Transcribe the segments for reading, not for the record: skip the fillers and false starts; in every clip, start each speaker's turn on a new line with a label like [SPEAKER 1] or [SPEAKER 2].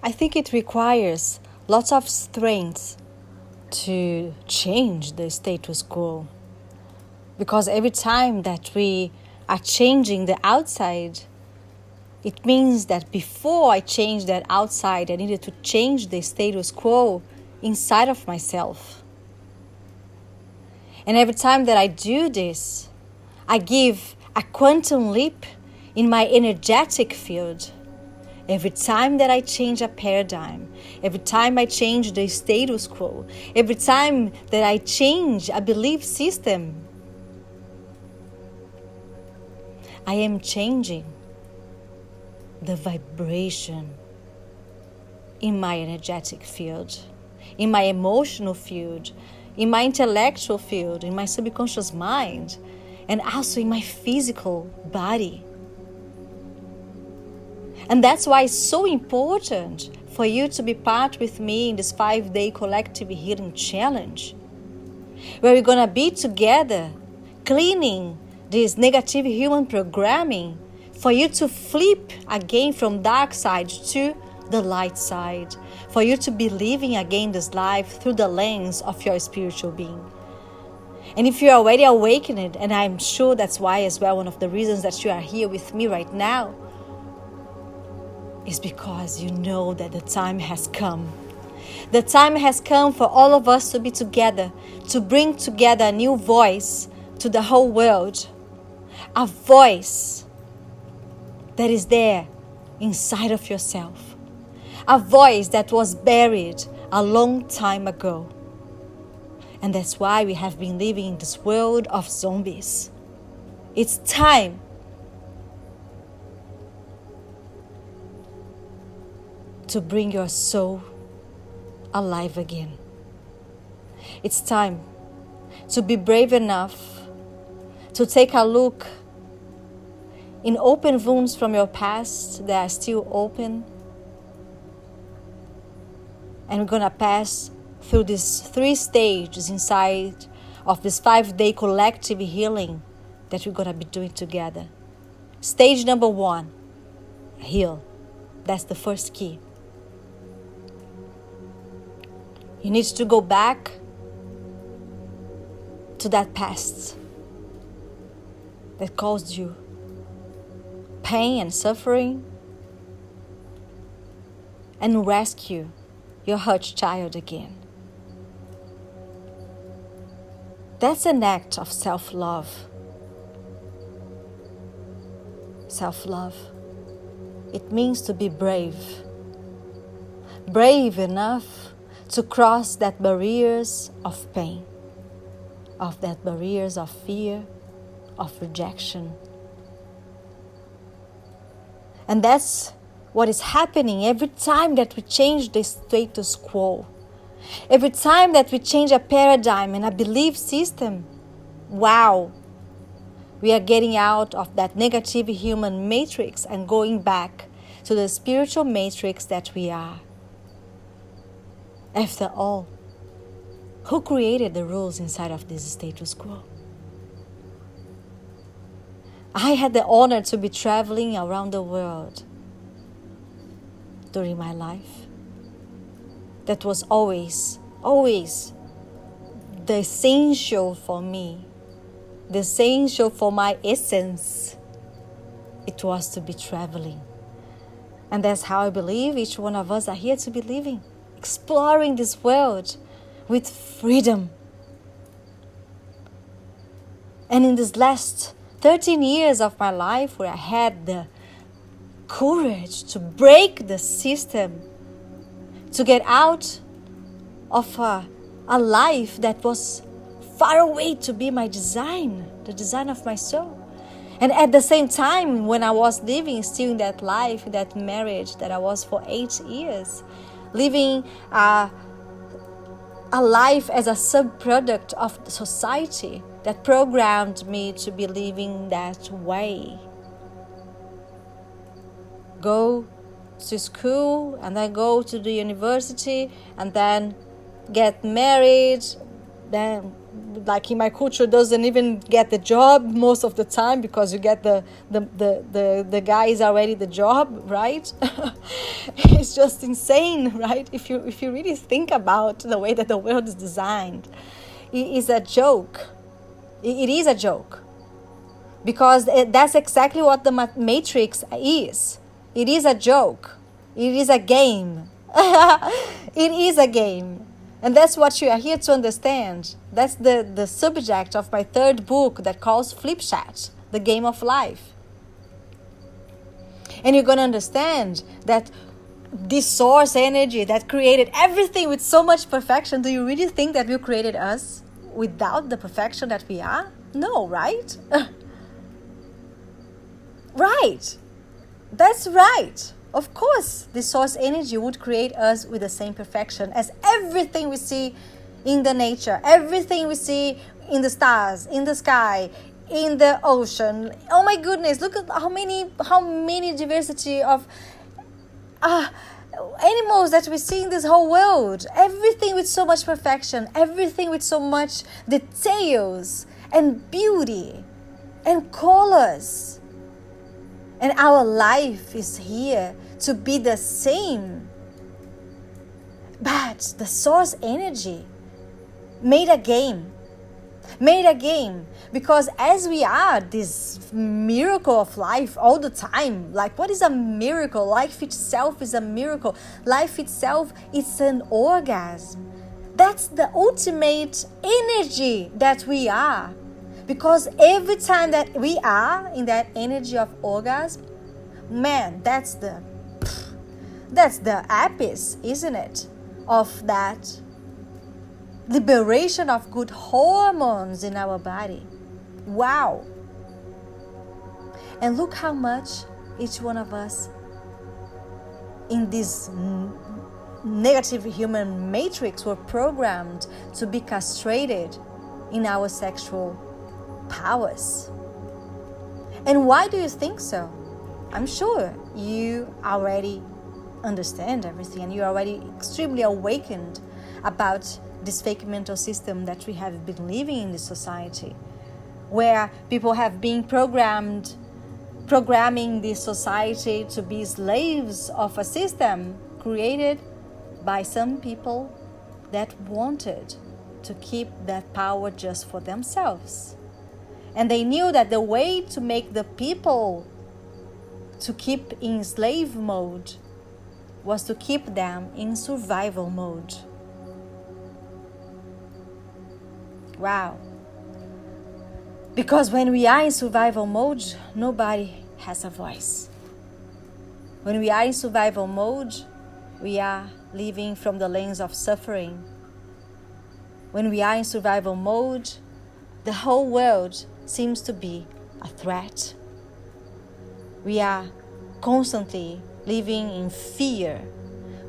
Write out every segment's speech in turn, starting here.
[SPEAKER 1] I think it requires lots of strength to change the status quo. Because every time that we are changing the outside, it means that before I change that outside, I needed to change the status quo inside of myself. And every time that I do this, I give a quantum leap in my energetic field. Every time that I change a paradigm, every time I change the status quo, every time that I change a belief system, I am changing the vibration in my energetic field, in my emotional field, in my intellectual field, in my subconscious mind, and also in my physical body. And that's why it's so important for you to be part with me in this 5-day collective healing challenge, where we're going to be together cleaning this negative human programming for you to flip again from dark side to the light side, for you to be living again this life through the lens of your spiritual being. And if you're already awakened, and I'm sure that's why as well, one of the reasons that you are here with me right now is because you know that the time has come. The time has come for all of us to be together, to bring together a new voice to the whole world. A voice that is there inside of yourself. A voice that was buried a long time ago. And that's why we have been living in this world of zombies. It's time to bring your soul alive again. It's time to be brave enough to take a look in open wounds from your past that are still open. And we're going to pass through these 3 stages inside of this 5-day collective healing that we're going to be doing together. Stage number 1, heal. That's the first key. You need to go back to that past that caused you pain and suffering, and rescue your hurt child again. That's an act of self-love. Self-love. It means to be brave. Brave enough to cross that barriers of pain, of that barriers of fear, of rejection. And that's what is happening every time that we change the status quo. Every time that we change a paradigm and a belief system, wow, we are getting out of that negative human matrix and going back to the spiritual matrix that we are. After all, who created the rules inside of this status quo? I had the honor to be traveling around the world during my life. That was always the essential for me, the essential for my essence. It was to be traveling. And that's how I believe each one of us are here to be living, exploring this world with freedom. And in this last 13 years of my life, where I had the courage to break the system, to get out of a life that was far away to be my design, the design of my soul. And at the same time, when I was living still in that life, in that marriage that I was for 8 years, living a life as a sub-product of the society that programmed me to be living that way. Go to school and then go to the university and then get married then, like in my culture, doesn't even get the job most of the time, because you get the guy is already the job, right? It's just insane, right? If you really think about the way that the world is designed, it is a joke. It is a joke, because that's exactly what the Matrix is. It is a joke. It is a game. It is a game. And that's what you are here to understand. That's the subject of my third book that calls Flip Chat, the game of life. And you're going to understand that this source energy that created everything with so much perfection, do you really think that you created us without the perfection that we are? No, right? Right. That's right. Of course, the source energy would create us with the same perfection as everything we see in the nature, everything we see in the stars, in the sky, in the ocean. Oh my goodness, look at how many diversity of animals that we see in this whole world. Everything with so much perfection, everything with so much details and beauty and colors. And our life is here to be the same. But the source energy made a game. Because as we are this miracle of life all the time, like, what is a miracle? Life itself is a miracle. Life itself is an orgasm. That's the ultimate energy that we are. Because every time that we are in that energy of orgasm, man, that's the abyss, isn't it? Of that liberation of good hormones in our body. Wow. And look how much each one of us in this negative human matrix were programmed to be castrated in our sexual powers. And why do you think so? I'm sure you already understand everything, and you're already extremely awakened about this fake mental system that we have been living in this society, where people have been programming this society to be slaves of a system created by some people that wanted to keep that power just for themselves. And they knew that the way to make the people to keep in slave mode was to keep them in survival mode. Wow. Because when we are in survival mode, nobody has a voice. When we are in survival mode, we are living from the lens of suffering. When we are in survival mode, the whole world seems to be a threat. We are constantly living in fear.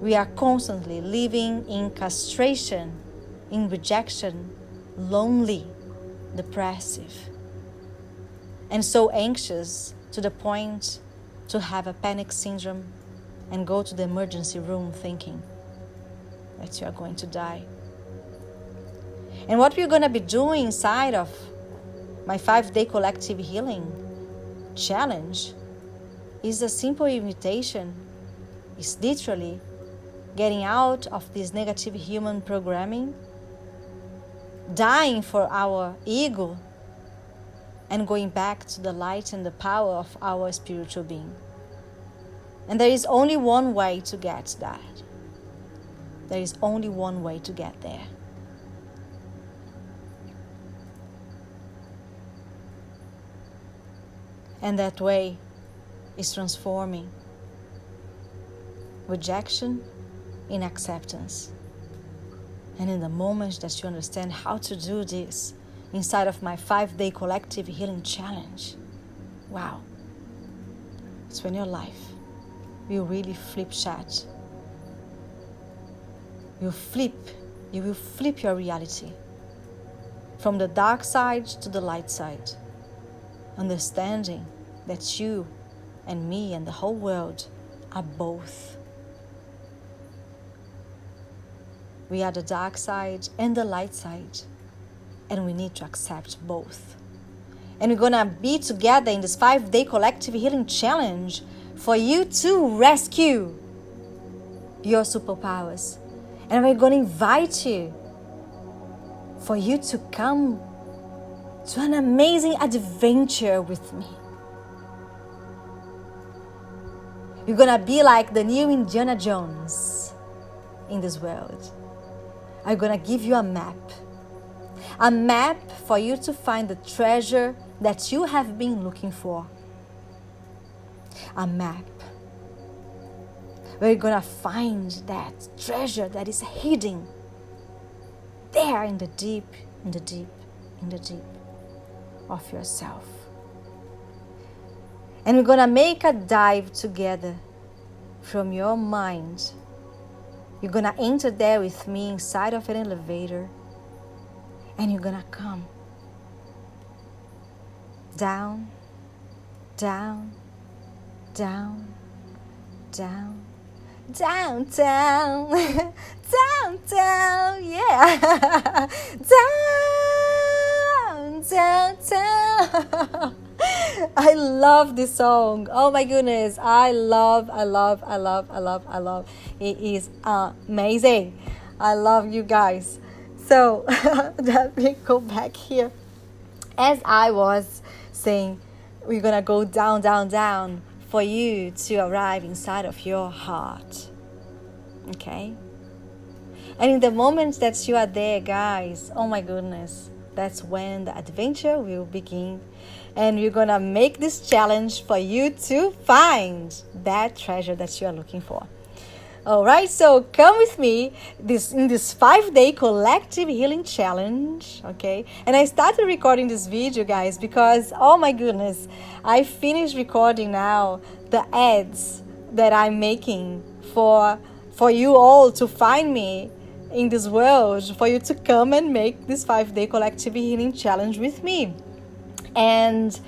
[SPEAKER 1] We are constantly living in castration, in rejection, lonely, depressive, and so anxious to the point to have a panic syndrome and go to the emergency room thinking that you are going to die. And what we're going to be doing inside of my 5-day collective healing challenge is a simple invitation. It's literally getting out of this negative human programming, dying for our ego, and going back to the light and the power of our spiritual being. And there is only one way to get that. There is only one way to get there. And that way is transforming rejection in acceptance. And in the moment that you understand how to do this inside of my 5-day collective healing challenge, wow, it's when your life will really flip chat. You will flip your reality from the dark side to the light side, understanding that you and me and the whole world are both. We are the dark side and the light side, And we need to accept both. And we're going to be together in this 5-day collective healing challenge for you to rescue your superpowers. And we're going to invite you for you to come to an amazing adventure with me. You're going to be like the new Indiana Jones in this world. I'm going to give you a map for you to find the treasure that you have been looking for. A map where you're going to find that treasure that is hidden there in the deep of yourself. And we're going to make a dive together from your mind. You're going to enter there with me inside of an elevator. And you're going to come down, down, down, down, down, down, down, down, yeah, down, down, down. I love this song. Oh my goodness. I love. It is amazing. I love you guys. So let me go back here. As I was saying, we're going to go down, down, down for you to arrive inside of your heart. Okay? And in the moment that you are there, guys, oh my goodness, that's when the adventure will begin. And we're going to make this challenge for you to find that treasure that you are looking for. All right, so come with me in this 5-day collective healing challenge, okay? And I started recording this video, guys, because, oh my goodness, I finished recording now the ads that I'm making for you all to find me in this world, for you to come and make this 5-day collective healing challenge with me. And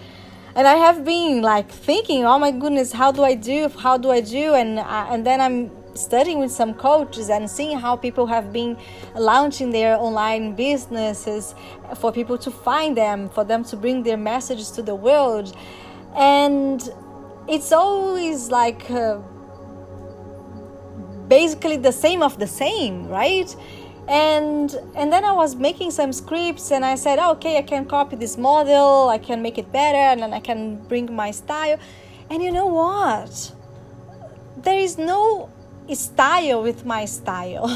[SPEAKER 1] I have been like thinking, oh my goodness, how do I do? And then I'm studying with some coaches and seeing how people have been launching their online businesses for people to find them, for them to bring their messages to the world. And it's always like basically the same of the same, right? And then I was making some scripts and I said, okay, I can copy this model, I can make it better, and then I can bring my style. And you know what? There is no style with my style.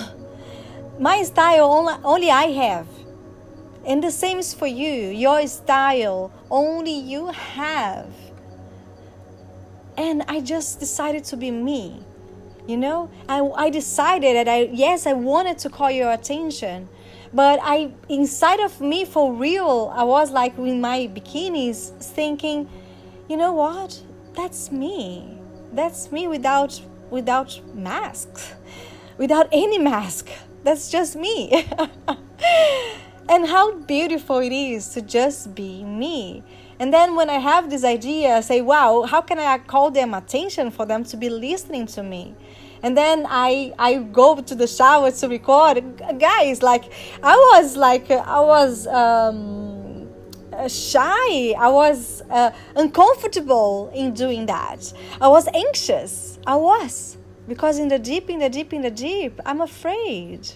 [SPEAKER 1] My style only I have. And the same is for you. Your style only you have. And I just decided to be me. You know, I decided that I wanted to call your attention, but inside of me for real, I was like in my bikinis thinking, you know what? That's me. That's me without masks, without any mask. That's just me. And how beautiful it is to just be me. And then when I have this idea, I say, wow, how can I call them attention for them to be listening to me? And then I go to the shower to record. Guys, like I was shy. I was uncomfortable in doing that. I was anxious. Because in the deep, I'm afraid.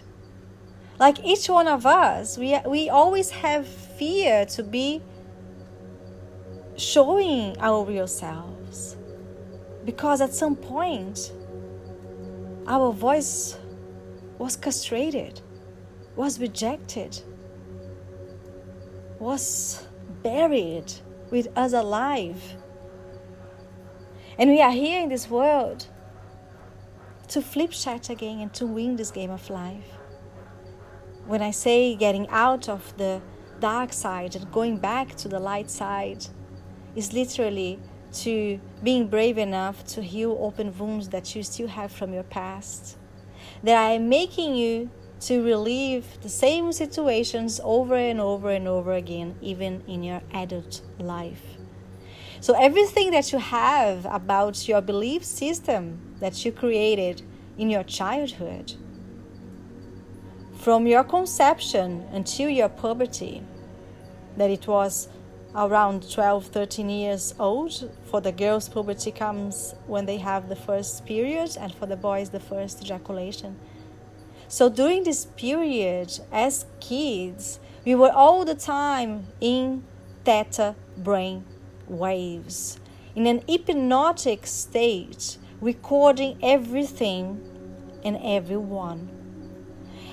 [SPEAKER 1] Like each one of us, we always have fear to be showing our real selves, because at some point our voice was castrated, was rejected, was buried with us alive. And we are here in this world to flip chat again and to win this game of life. When I say getting out of the dark side and going back to the light side, is literally to being brave enough to heal open wounds that you still have from your past. That I am making you to relive the same situations over and over and over again, even in your adult life. So everything that you have about your belief system that you created in your childhood, from your conception until your puberty, that it was around 12, 13 years old. For the girls, puberty comes when they have the first period, and for the boys, the first ejaculation. So during this period, as kids, we were all the time in theta brain waves, in an hypnotic state, recording everything and everyone,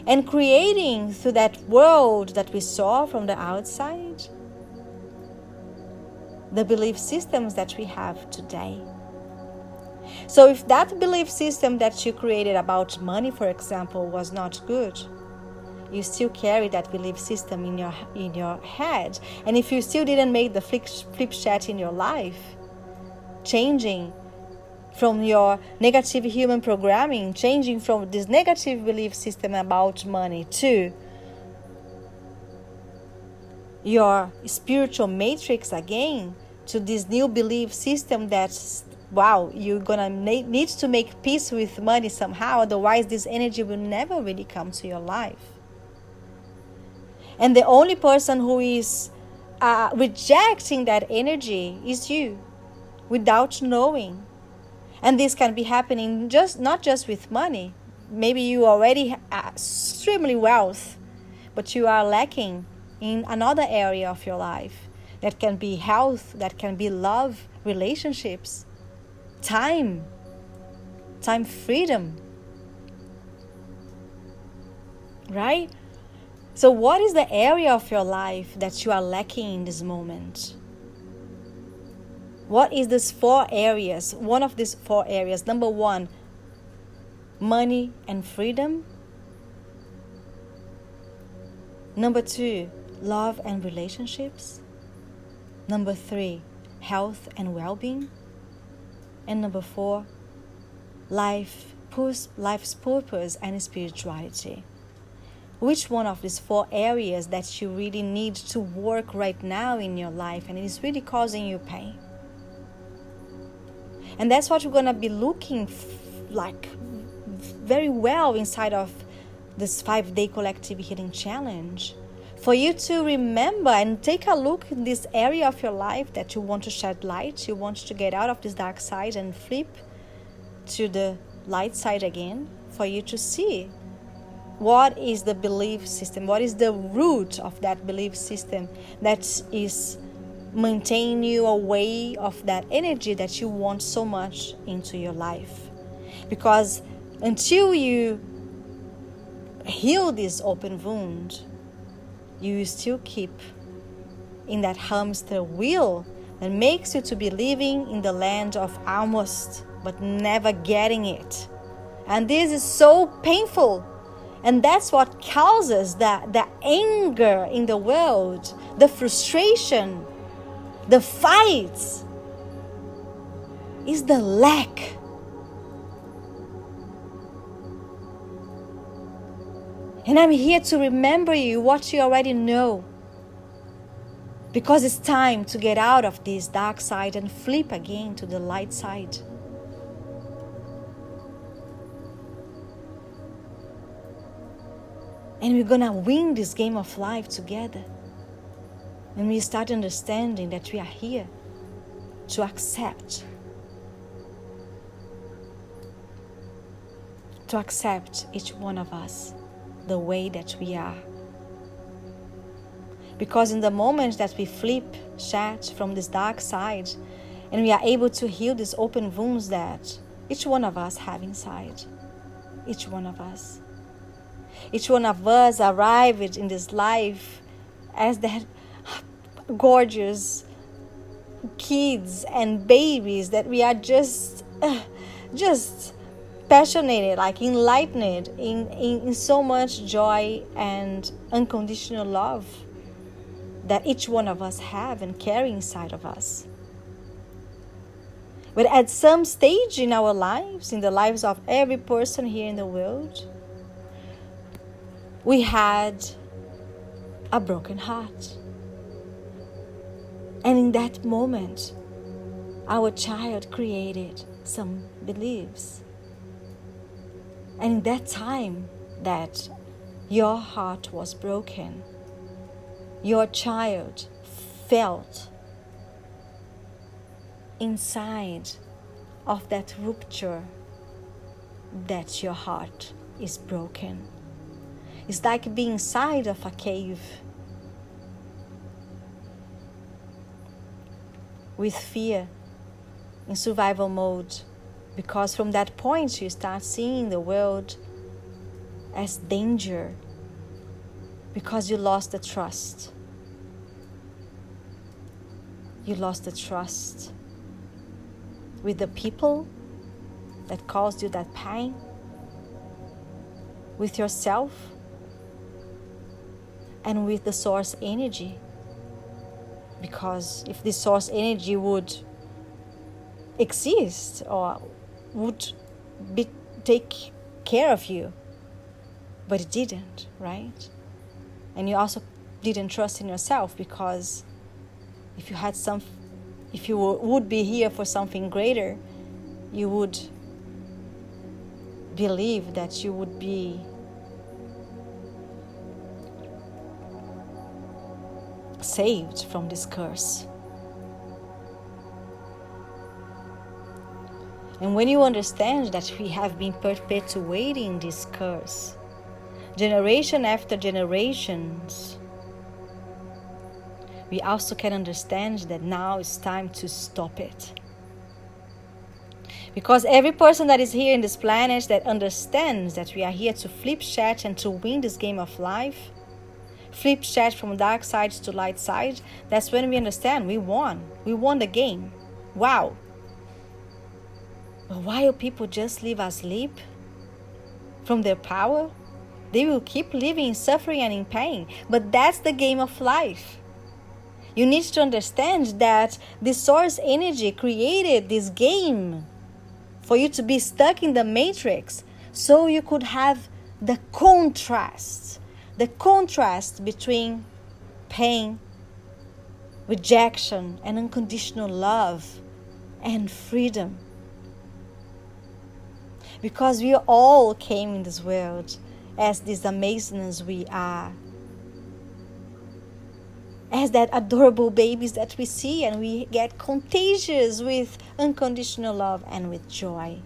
[SPEAKER 1] and creating through that world that we saw from the outside the belief systems that we have today. So if that belief system that you created about money, for example, was not good, you still carry that belief system in your head. And if you still didn't make the flip chat in your life, changing from your negative human programming, changing from this negative belief system about money to your spiritual matrix again, to this new belief system that, wow, you're gonna need to make peace with money somehow, otherwise this energy will never really come to your life. And the only person who is rejecting that energy is you, without knowing. And this can be happening not just with money. Maybe you already are extremely wealth, but you are lacking in another area of your life. That can be health, that can be love, relationships, time freedom. Right? So what is the area of your life that you are lacking in this moment? What is these 4 areas? One of these 4 areas. Number 1, money and freedom. Number 2, love and relationships. Number 3, health and well-being. And number 4, life's purpose and spirituality. Which one of these 4 areas that you really need to work right now in your life, and it is really causing you pain? And that's what we're going to be looking like very well inside of this 5-day collective healing challenge. For you to remember and take a look in this area of your life that you want to shed light, you want to get out of this dark side and flip to the light side again, for you to see what is the belief system, what is the root of that belief system that is maintaining you away of that energy that you want so much into your life. Because until you heal this open wound, you still keep in that hamster wheel that makes you to be living in the land of almost but never getting it. And this is so painful. And that's what causes the anger in the world, the frustration, the fights, is the lack. And I'm here to remember you what you already know. Because it's time to get out of this dark side and flip again to the light side. And we're gonna win this game of life together. And we start understanding that we are here to accept each one of us the way that we are. Because in the moment that we flip, chat from this dark side, and we are able to heal these open wounds that each one of us have inside. Each one of us. Each one of us arrived in this life as that gorgeous kids and babies that we are just passionate, like enlightened in so much joy and unconditional love that each one of us have and carry inside of us. But at some stage in our lives, in the lives of every person here in the world, we had a broken heart. And in that moment, our child created some beliefs. And in that time that your heart was broken, your child felt inside of that rupture that your heart is broken. It's like being inside of a cave with fear, in survival mode, because from that point you start seeing the world as danger, because you lost the trust. You lost the trust with the people that caused you that pain, with yourself, and with the source energy. Because if this source energy would exist or would take care of you, but it didn't, right? And you also didn't trust in yourself, because if you would be here for something greater, you would believe that you would be saved from this curse. And when you understand that we have been perpetuating this curse, generation after generations, we also can understand that now it's time to stop it. Because every person that is here in this planet that understands that we are here to flip chat and to win this game of life, flip chat from dark side to light side, that's when we understand we won. We won the game. Wow. But while people just live asleep from their power, they will keep living in suffering and in pain. But that's the game of life. You need to understand that the source energy created this game for you to be stuck in the matrix, so you could have the contrast between pain, rejection, and unconditional love and freedom. Because we all came in this world as these amazings we are, as that adorable babies that we see, and we get contagious with unconditional love and with joy.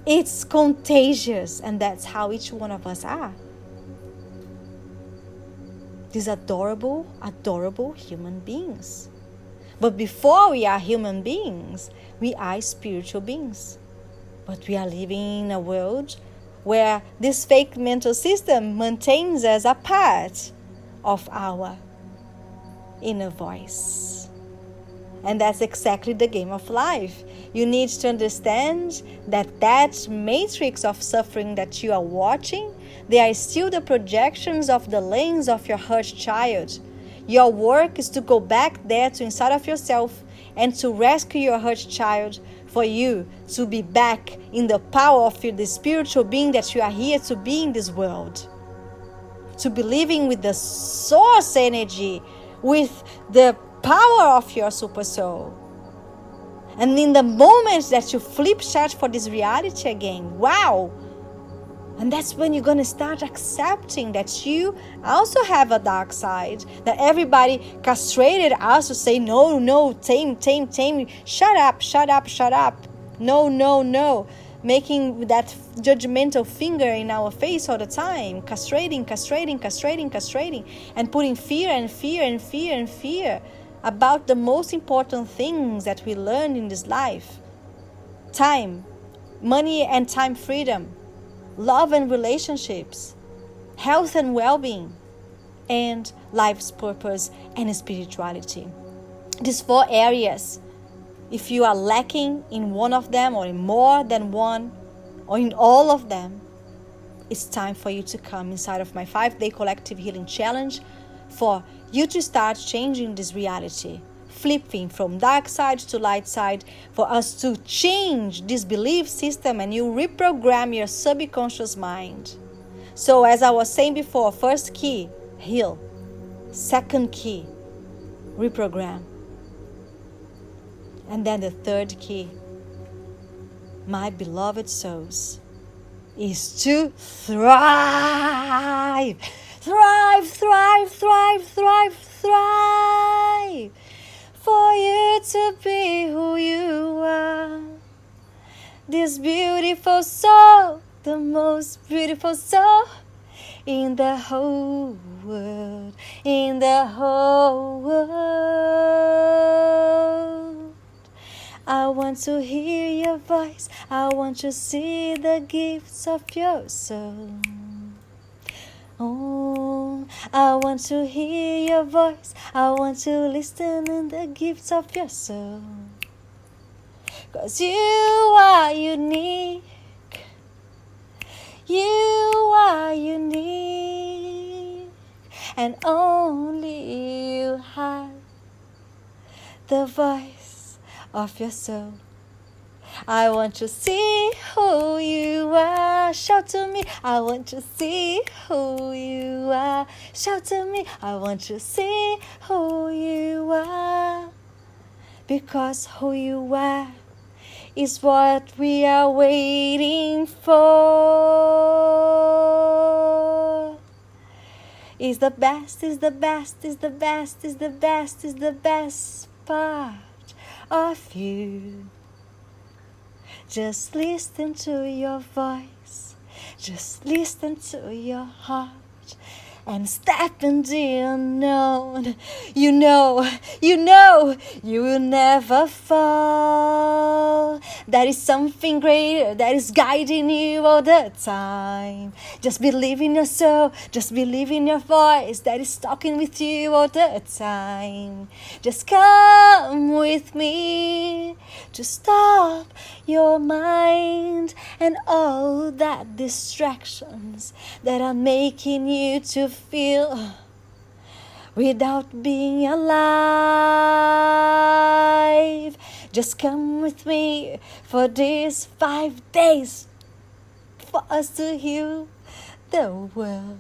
[SPEAKER 1] It's contagious, and that's how each one of us are. These adorable, adorable human beings. But before we are human beings, we are spiritual beings. But we are living in a world where this fake mental system maintains us apart of our inner voice. And that's exactly the game of life. You need to understand that that matrix of suffering that you are watching, they are still the projections of the lens of your hurt child. Your work is to go back there to inside of yourself and to rescue your hurt child, for you to be back in the power of the spiritual being that you are here to be in this world. To be living with the source energy, with the power of your super soul. And in the moment that you flip chat for this reality again, wow! And that's when you're going to start accepting that you also have a dark side. That everybody castrated us to say, no, tame, shut up. No. Making that judgmental finger in our face all the time. Castrating. And putting fear about the most important things that we learn in this life. Time, money and time freedom. Love and relationships, health and well-being, and life's purpose and spirituality. These 4 areas, if you are lacking in one of them or in more than one or in all of them, it's time for you to come inside of my 5-day collective healing challenge for you to start changing this reality. Flipping from dark side to light side, for us to change this belief system and you reprogram your subconscious mind. So as I was saying before, first key, heal. Second key, reprogram. And then the third key, my beloved souls, is to thrive. thrive, thrive, thrive, thrive, thrive. For you to be who you are. This beautiful soul, the most beautiful soul in the whole world, in the whole world. I want to hear your voice, I want to see the gifts of your soul. Oh, I want to hear your voice, I want to listen in the gifts of your soul. 'Cause you are unique, you are unique, and only you have the voice of your soul. I want to see who you are, shout to me. I want to see who you are, shout to me. I want to see who you are, because who you are is what we are waiting for. Is the best, is the best, is the best, is the best, is the best part of you. Just listen to your voice, just listen to your heart, and step into the unknown. You know, you will never fall. There is something greater that is guiding you all the time. Just believe in your soul, just believe in your voice that is talking with you all the time. Just come with me to stop your mind and all that distractions that are making you to feel without being alive. Just come with me for these 5 days for us to heal the world.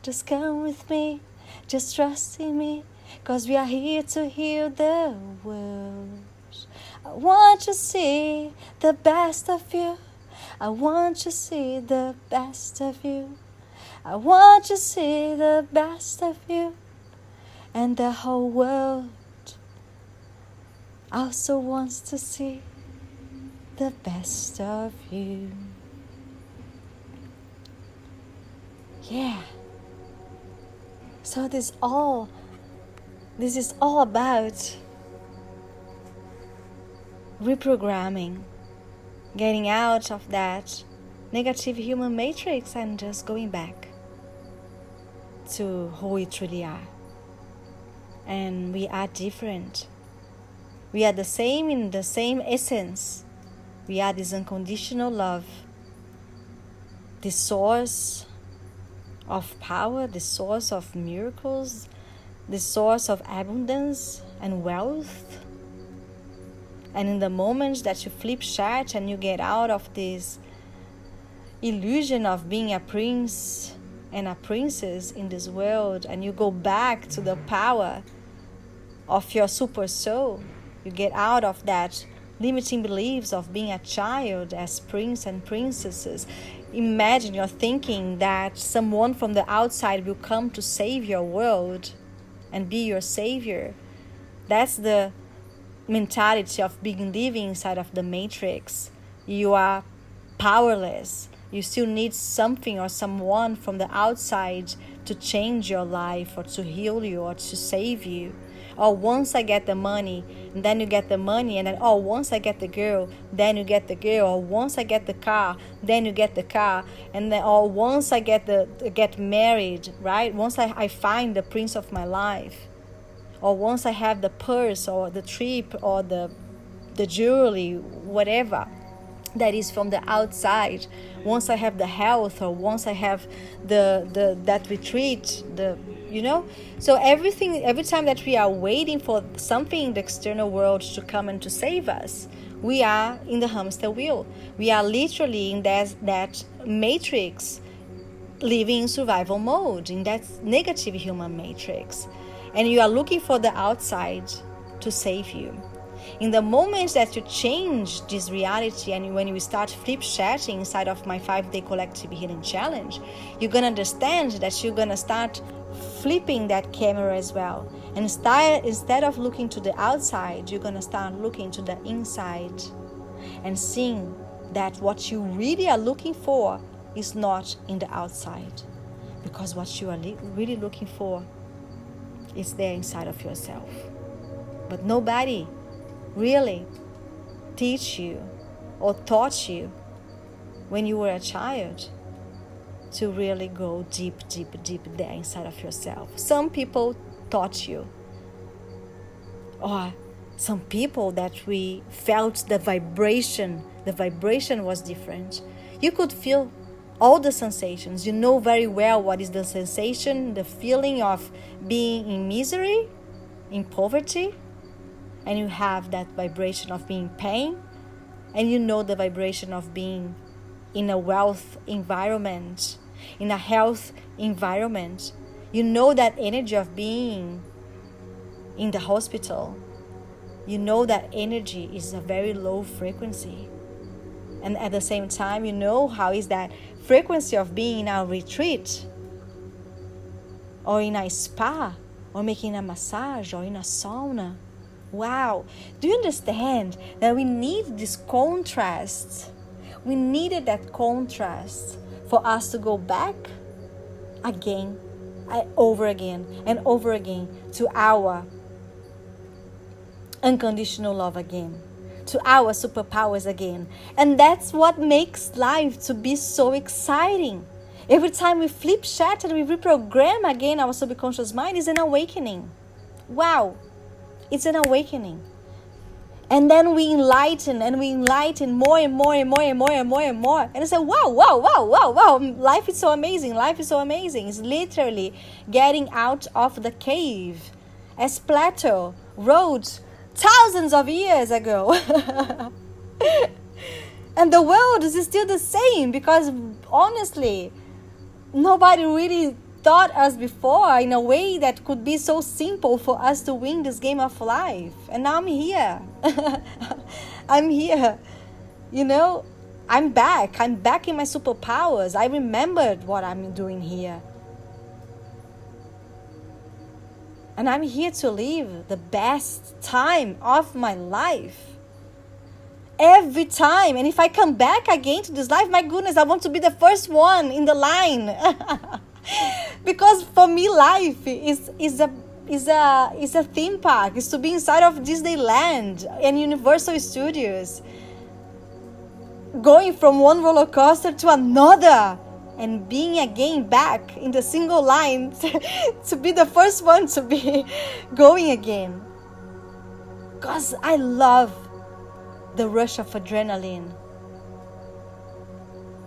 [SPEAKER 1] Just come with me, just trust in me, 'cause we are here to heal the world. I want to see the best of you, I want to see the best of you, I want to see the best of you, and the whole world also wants to see the best of you. Yeah. So this is all about reprogramming, getting out of that negative human matrix and just going back to who we truly are. And we are different. We are the same in the same essence. We are this unconditional love, the source of power, the source of miracles, the source of abundance and wealth. And in the moment that you flip chart and you get out of this illusion of being a prince and a princess in this world, and you go back to the power of your super soul, you get out of that limiting beliefs of being a child as prince and princesses. Imagine you're thinking that someone from the outside will come to save your world and be your savior. That's the mentality of being living inside of the matrix. You are powerless. You still need something or someone from the outside to change your life or to heal you or to save you. Or once I get the money, and then you get the money, and then once I get the girl, then you get the girl. Or once I get the car, then you get the car, and then once I get married, right? Once I find the prince of my life, or once I have the purse or the trip or the jewelry, whatever that is from the outside. Once I have the health, or once I have that retreat, So every time that we are waiting for something in the external world to come and to save us, we are in the hamster wheel. We are literally in that matrix, living in survival mode, in that negative human matrix. And you are looking for the outside to save you. In the moment that you change this reality, and when you start flip chatting inside of my 5-day collective healing challenge, you're going to understand that you're going to start flipping that camera as well. And instead of looking to the outside, you're going to start looking to the inside and seeing that what you really are looking for is not in the outside, because what you are really looking for is there inside of yourself. But nobody really teach you or taught you when you were a child to really go deep there inside of yourself. Some people taught you, or some people that we felt the vibration was different. You could feel all the sensations. You know very well what is the sensation, the feeling of being in misery, in poverty, and you have that vibration of being in pain, and you know the vibration of being in a wealth environment, in a health environment. You know that energy of being in the hospital. You know that energy is a very low frequency. And at the same time, you know how is that frequency of being in a retreat, or in a spa, or making a massage, or in a sauna. Wow. Do you understand that we need this contrast? We needed that contrast for us to go back again, over again, and over again to our unconditional love again, to our superpowers again. And that's what makes life to be so exciting. Every time we flip chat and we reprogram again our subconscious mind is an awakening. Wow. It's an awakening. And then we enlighten more and more and more and more and more and more. And I say, wow. Life is so amazing. Life is so amazing. It's literally getting out of the cave, as Plato wrote thousands of years ago. And the world is still the same, because honestly, nobody really taught us before in a way that could be so simple for us to win this game of life. And now I'm here. I'm here. You know, I'm back in my superpowers. I remembered what I'm doing here. And I'm here to live the best time of my life. Every time. And if I come back again to this life, my goodness, I want to be the first one in the line. Because for me, life is a theme park. It's to be inside of Disneyland and Universal Studios, going from one roller coaster to another, and being again back in the single line to be the first one to be going again. Because I love the rush of adrenaline.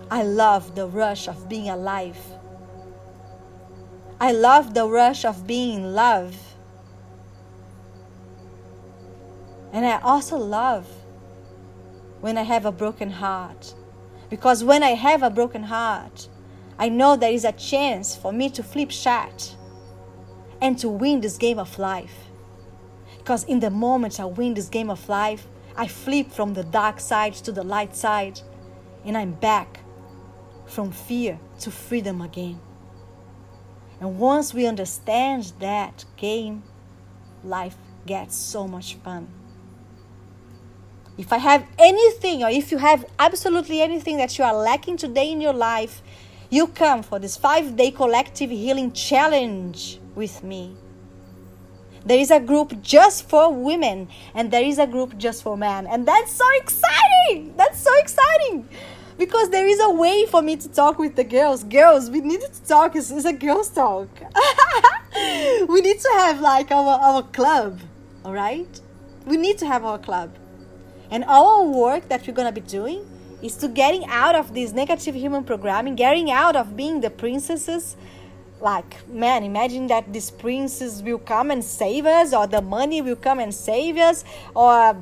[SPEAKER 1] I love the rush of being alive. I love the rush of being in love. And I also love when I have a broken heart. Because when I have a broken heart, I know there is a chance for me to flip chat and to win this game of life. Because in the moment I win this game of life, I flip from the dark side to the light side, and I'm back from fear to freedom again. And once we understand that game, life gets so much fun. If I have anything, or if you have absolutely anything that you are lacking today in your life, you come for this 5-day collective healing challenge with me. There is a group just for women, and there is a group just for men. And that's so exciting! That's so exciting! Because there is a way for me to talk with the girls. Girls, we need to talk. It's a girls' talk. We need to have like our club, all right? We need to have our club. And our work that we're going to be doing is to getting out of this negative human programming, getting out of being the princesses. Like, man, imagine that this princess will come and save us, or the money will come and save us, or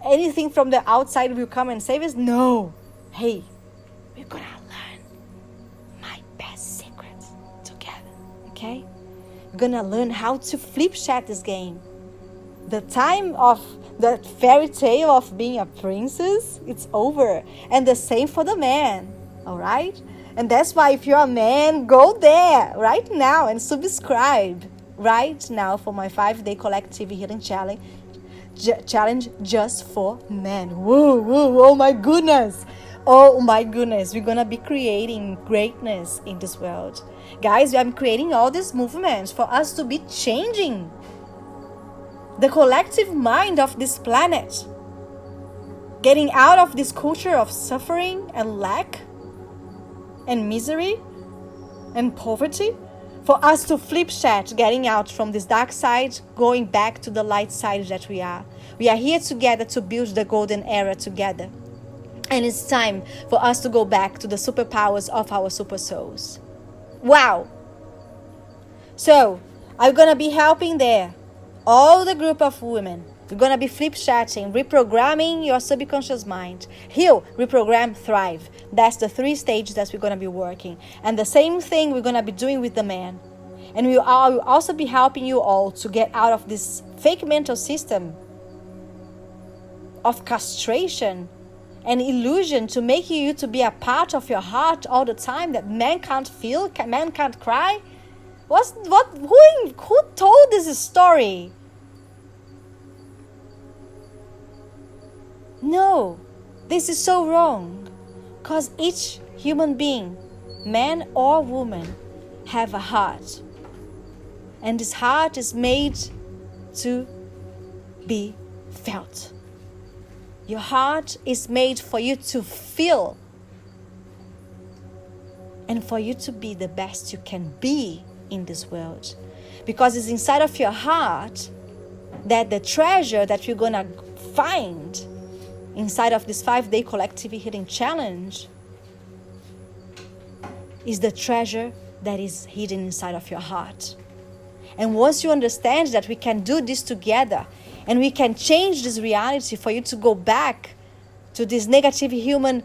[SPEAKER 1] anything from the outside will come and save us. No. Hey, we're going to learn my best secrets together, okay? We're going to learn how to flip chat this game. The time of The fairy tale of being a princess, it's over. And the same for the man, all right? And that's why if you're a man, go there right now and subscribe right now for my 5-day collective healing challenge just for men. Woo, woo, oh my goodness. Oh my goodness, we're gonna be creating greatness in this world. Guys, I'm creating all these movements for us to be changing the collective mind of this planet. Getting out of this culture of suffering and lack and misery and poverty. For us to flip chat, getting out from this dark side, going back to the light side that we are. We are here together to build the golden era together. And it's time for us to go back to the superpowers of our super souls. Wow! So, I'm going to be helping there all the group of women. We're going to be flip chatting, reprogramming your subconscious mind. Heal, reprogram, thrive. That's the 3 stages that we're going to be working. And the same thing we're going to be doing with the man. And we will also be helping you all to get out of this fake mental system of castration and illusion to make you to be a part of your heart all the time, that man can't feel, man can't cry. Who told this story? No, this is so wrong, because each human being, man or woman, have a heart, and this heart is made to be felt. Your heart is made for you to feel and for you to be the best you can be in this world, because it's inside of your heart that the treasure that you're gonna find inside of this 5-day collective healing challenge is the treasure that is hidden inside of your heart. And once you understand that we can do this together and we can change this reality for you to go back to this negative human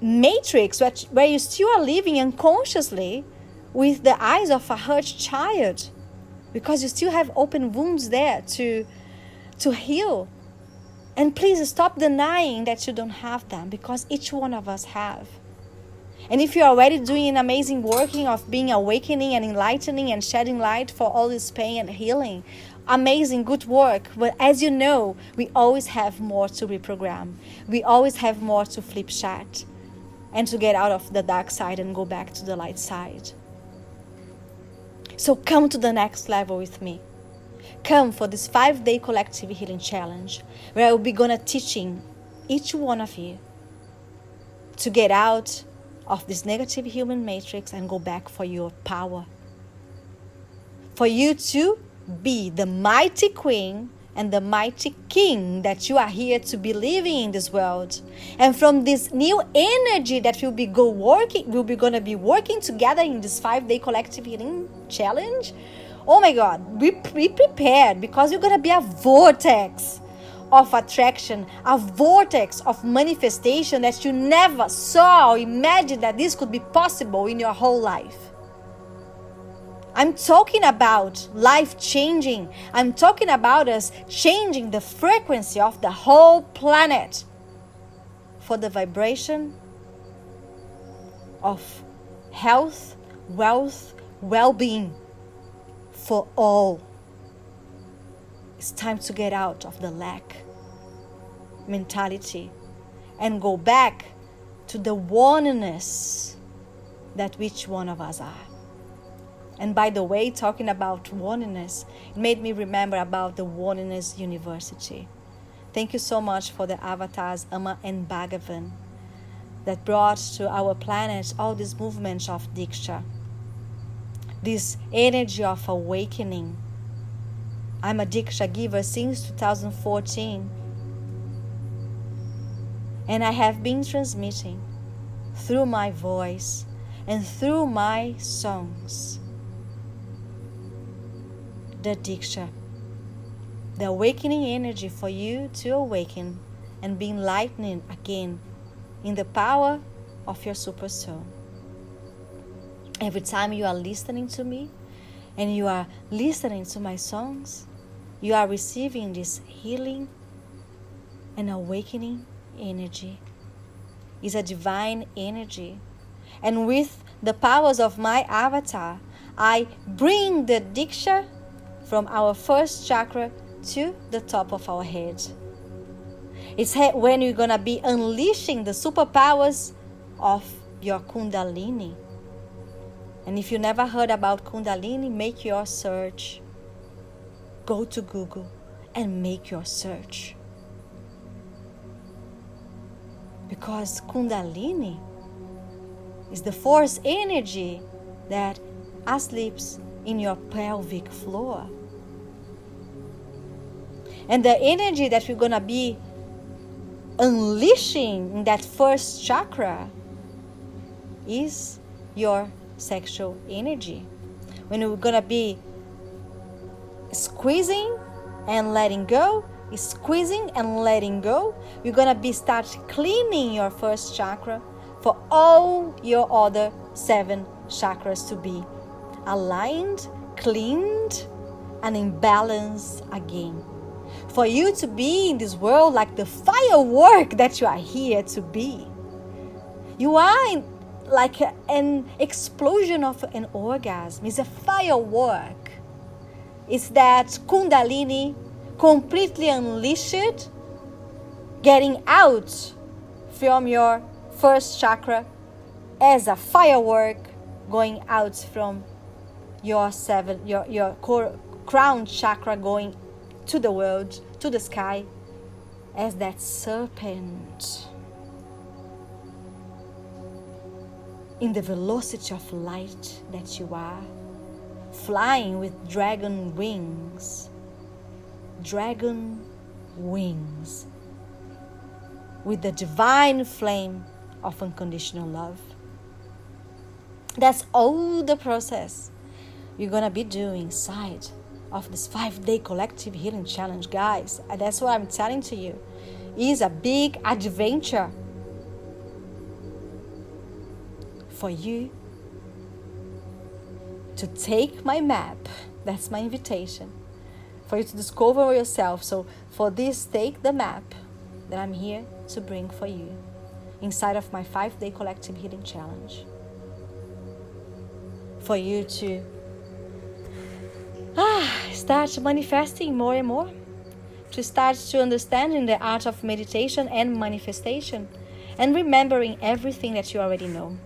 [SPEAKER 1] matrix where you still are living unconsciously with the eyes of a hurt child, because you still have open wounds there to heal. And please stop denying that you don't have them, because each one of us have. And if you're already doing an amazing working of being awakening and enlightening and shedding light for all this pain and healing, amazing, good work. But as you know, we always have more to reprogram. We always have more to flip chat and to get out of the dark side and go back to the light side. So come to the next level with me. Come for this 5-day collective healing challenge, where I will be gonna teaching each one of you to get out of this negative human matrix and go back for your power. For you to be the mighty queen and the mighty king that you are here to be living in this world. And from this new energy that we'll be gonna be working together in this 5-day collective healing challenge. Oh my God, be prepared, because you're going to be a vortex of attraction, a vortex of manifestation that you never saw or imagined that this could be possible in your whole life. I'm talking about life changing. I'm talking about us changing the frequency of the whole planet for the vibration of health, wealth, well-being. For all. It's time to get out of the lack mentality and go back to the oneness that each one of us are. And by the way, talking about oneness, it made me remember about the Oneness University. Thank you so much for the avatars Amma and Bhagavan that brought to our planet all these movements of Diksha. This energy of awakening. I'm a Diksha giver since 2014. And I have been transmitting through my voice and through my songs the Diksha, the awakening energy for you to awaken and be enlightened again in the power of your super soul. Every time you are listening to me and you are listening to my songs, you are receiving this healing an awakening energy. It's a divine energy. And with the powers of my avatar, I bring the Diksha from our first chakra to the top of our head. It's when you're going to be unleashing the superpowers of your Kundalini. And if you never heard about Kundalini, make your search. Go to Google and make your search. Because Kundalini is the force energy that sleeps in your pelvic floor. And the energy that we're going to be unleashing in that first chakra is your sexual energy. When we're going to be squeezing and letting go, squeezing and letting go, you're going to be start cleaning your first chakra for all your other 7 chakras to be aligned, cleaned, and in balance again. For you to be in this world like the firework that you are here to be. You are like an explosion of an orgasm. It's a firework. It's that Kundalini completely unleashed, getting out from your first chakra as a firework going out from your core crown chakra, going to the world, to the sky, as that serpent in the velocity of light that you are, flying with dragon wings, with the divine flame of unconditional love. That's all the process you're going to be doing inside of this 5-day collective healing challenge, guys. And that's what I'm telling to you. It's a big adventure for you to take my map. That's my invitation for you to discover yourself. So for this, take the map that I'm here to bring for you inside of my 5-day collective healing challenge, for you to start manifesting more and more, to start to understanding the art of meditation and manifestation, and remembering everything that you already know.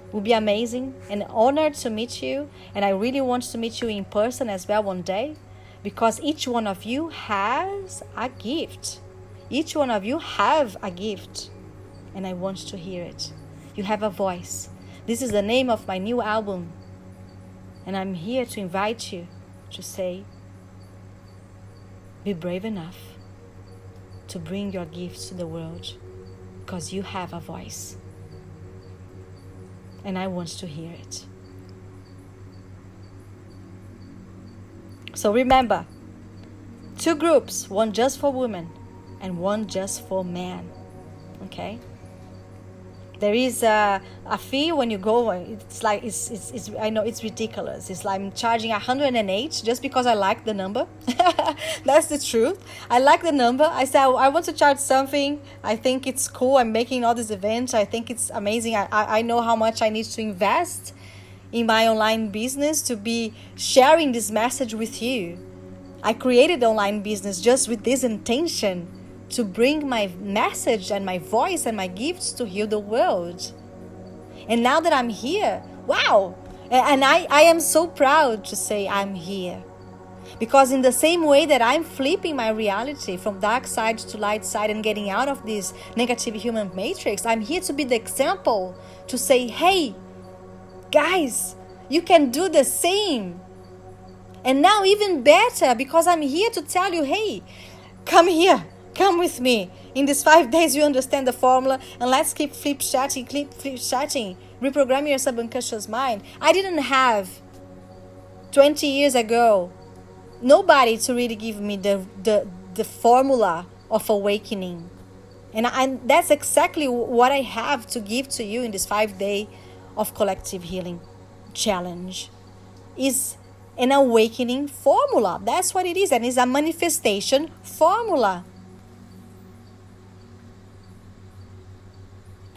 [SPEAKER 1] It will be amazing and honored to meet you, and I really want to meet you in person as well one day, because each one of you has a gift. Each one of you have a gift, and I want to hear it. You have a voice. This is the name of my new album, and I'm here to invite you to say, be brave enough to bring your gifts to the world, because you have a voice, and I want to hear it. So remember, 2 groups, one just for women and one just for men. Okay? There is a fee when you go. It's like it's I know it's ridiculous. It's like I'm charging 108 just because I like the number. That's the truth. I like the number. I said I want to charge something. I think it's cool. I'm making all these events. I think it's amazing. I know how much I need to invest in my online business to be sharing this message with you. I created the online business just with this intention, to bring my message and my voice and my gifts to heal the world. And now that I'm here, wow! And I am so proud to say I'm here. Because in the same way that I'm flipping my reality from dark side to light side and getting out of this negative human matrix, I'm here to be the example, to say, hey, guys, you can do the same. And now even better, because I'm here to tell you, hey, come here. Come with me. In these 5 days, you understand the formula, and let's keep flip chatting, reprogramming your subconscious mind. I didn't have 20 years ago nobody to really give me the formula of awakening, and that's exactly what I have to give to you in this 5-day of collective healing challenge. Is an awakening formula. That's what it is, and it's a manifestation formula.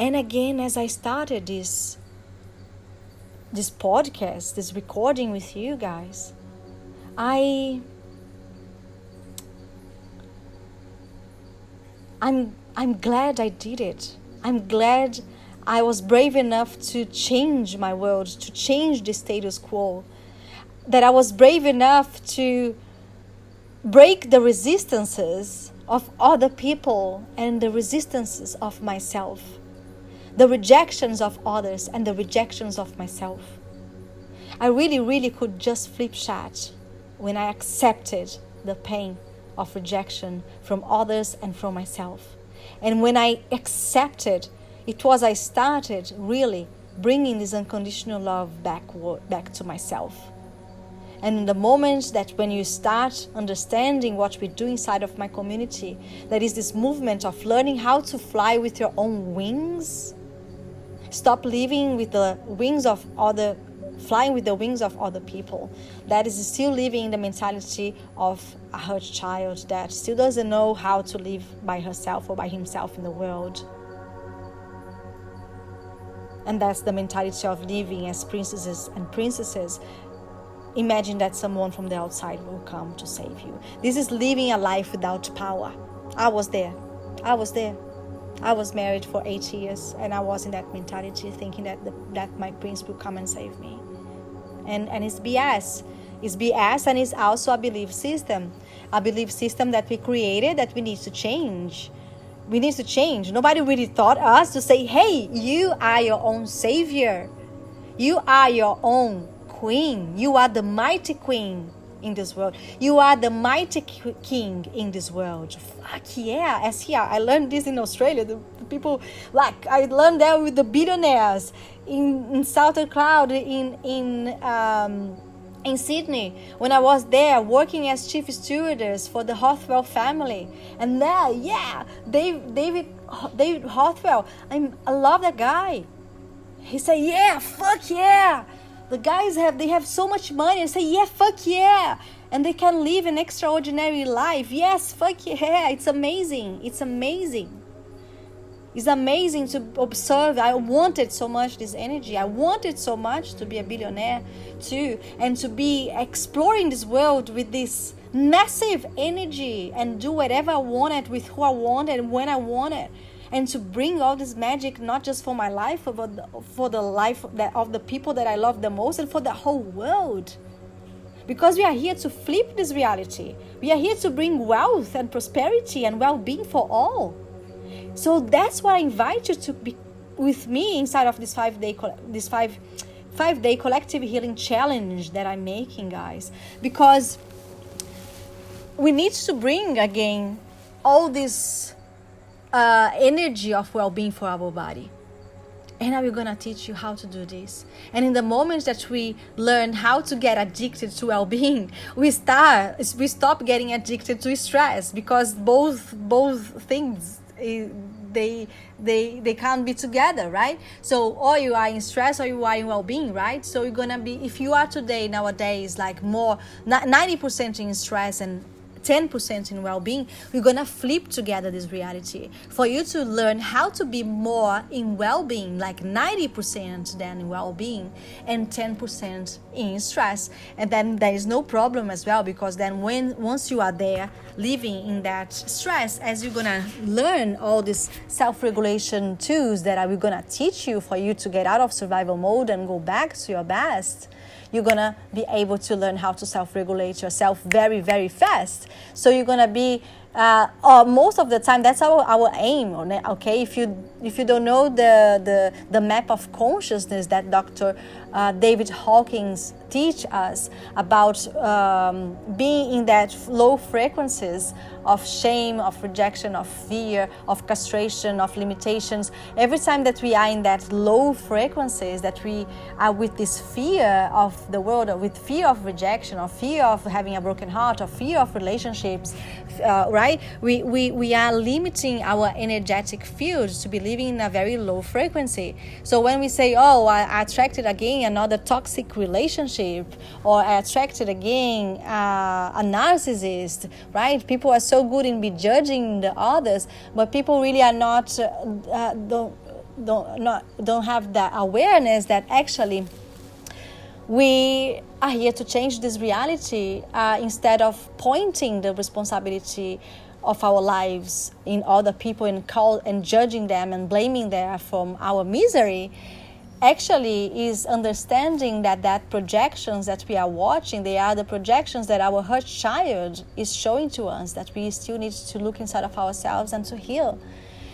[SPEAKER 1] And again, as I started this podcast, this recording with you guys, I'm glad I did it. I'm glad I was brave enough to change my world, to change the status quo. That I was brave enough to break the resistances of other people and the resistances of myself. The rejections of others and the rejections of myself. I really could just flip chat when I accepted the pain of rejection from others and from myself. And when I accepted, it was I started really bringing this unconditional love back to myself. And in the moment that when you start understanding what we do inside of my community, that is this movement of learning how to fly with your own wings. Stop living with the wings of flying with the wings of other people. That is still living in the mentality of a hurt child that still doesn't know how to live by herself or by himself in the world. And that's the mentality of living as princesses and princesses. Imagine that someone from the outside will come to save you. This is living a life without power. I was there. I was married for 8 years, and I was in that mentality, thinking that my prince will come and save me. And it's BS. It's BS, and it's also a belief system. A belief system that we created that we need to change. We need to change. Nobody really taught us to say, hey, you are your own savior. You are your own queen. You are the mighty queen in this world. You are the mighty king in this world. Fuck yeah. As here, I learned this in Australia. The people, like, I learned that with the billionaires in Southern Cloud, in Sydney, when I was there working as chief stewardess for the Hothwell family. And there, yeah, David Hothwell, I love that guy. He said, yeah, fuck yeah. The guys have so much money and say, yeah, fuck yeah. And they can live an extraordinary life. Yes, fuck yeah. It's amazing. It's amazing. It's amazing to observe. I wanted so much this energy. I wanted so much to be a billionaire too. And to be exploring this world with this massive energy and do whatever I wanted with who I wanted and when I wanted. And to bring all this magic, not just for my life, but for the life of the people that I love the most and for the whole world. Because we are here to flip this reality. We are here to bring wealth and prosperity and well-being for all. So that's why I invite you to be with me inside of this five-day collective healing challenge that I'm making, guys. Because we need to bring again all this energy of well-being for our body. And I'm going to teach you how to do this. And in the moment that we learn how to get addicted to well-being, we stop getting addicted to stress, because both things they can't be together, right? So or you are in stress or you are in well-being, right? So you're gonna be, if you are nowadays like more 90% in stress and 10% in well-being, we're gonna flip together this reality for you to learn how to be more in well-being, like 90% then in well-being and 10% in stress. And then there is no problem as well, because then once you are there living in that stress, as you're gonna learn all these self-regulation tools that we're gonna teach you for you to get out of survival mode and go back to your best, you're gonna be able to learn how to self-regulate yourself very, very fast. So you're gonna be, most of the time, that's our aim. Okay, if you don't know the map of consciousness that Dr. David Hawkins teach us about, being in that low frequencies of shame, of rejection, of fear, of castration, of limitations. Every time that we are in that low frequencies, that we are with this fear of the world, or with fear of rejection, or fear of having a broken heart, or fear of relationships, right? We are limiting our energetic field to be living in a very low frequency. So when we say, oh, I attracted again another toxic relationship, or I attracted again a narcissist, right? People are so good in be judging the others, but people really are not don't have that awareness that actually we are here to change this reality, instead of pointing the responsibility of our lives in other people and judging them and blaming them from our misery. Actually is understanding that projections that we are watching, they are the projections that our hurt child is showing to us, that we still need to look inside of ourselves and to heal.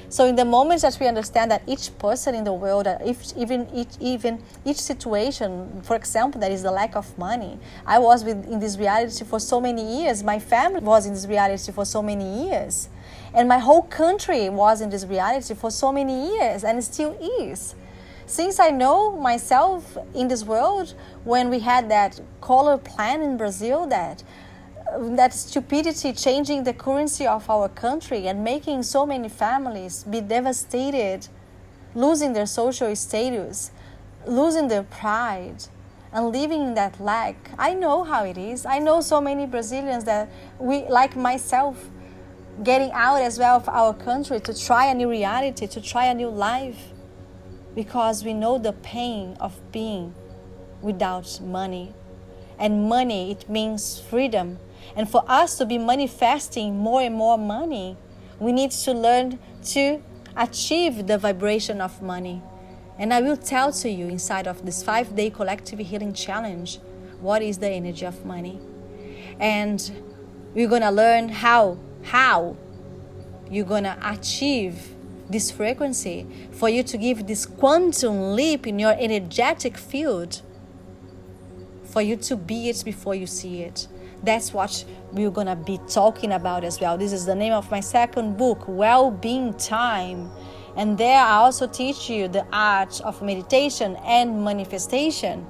[SPEAKER 1] So in the moments that we understand that each person in the world, even each situation, for example, that is the lack of money. I was in this reality for so many years. My family was in this reality for so many years. And my whole country was in this reality for so many years, and it still is. Since I know myself in this world, when we had that color plan in Brazil, that stupidity changing the currency of our country and making so many families be devastated, losing their social status, losing their pride, and living in that lack. I know how it is. I know so many Brazilians that we, like myself, getting out as well of our country to try a new reality, to try a new life, because we know the pain of being without money. And money, it means freedom. And for us to be manifesting more and more money, we need to learn to achieve the vibration of money. And I will tell to you inside of this 5-day collective healing challenge, what is the energy of money. And we're going to learn how you're going to achieve this frequency for you to give this quantum leap in your energetic field, for you to be it before you see it. That's what we're going to be talking about as well. This is the name of my second book, Well-Being Time. And there I also teach you the art of meditation and manifestation.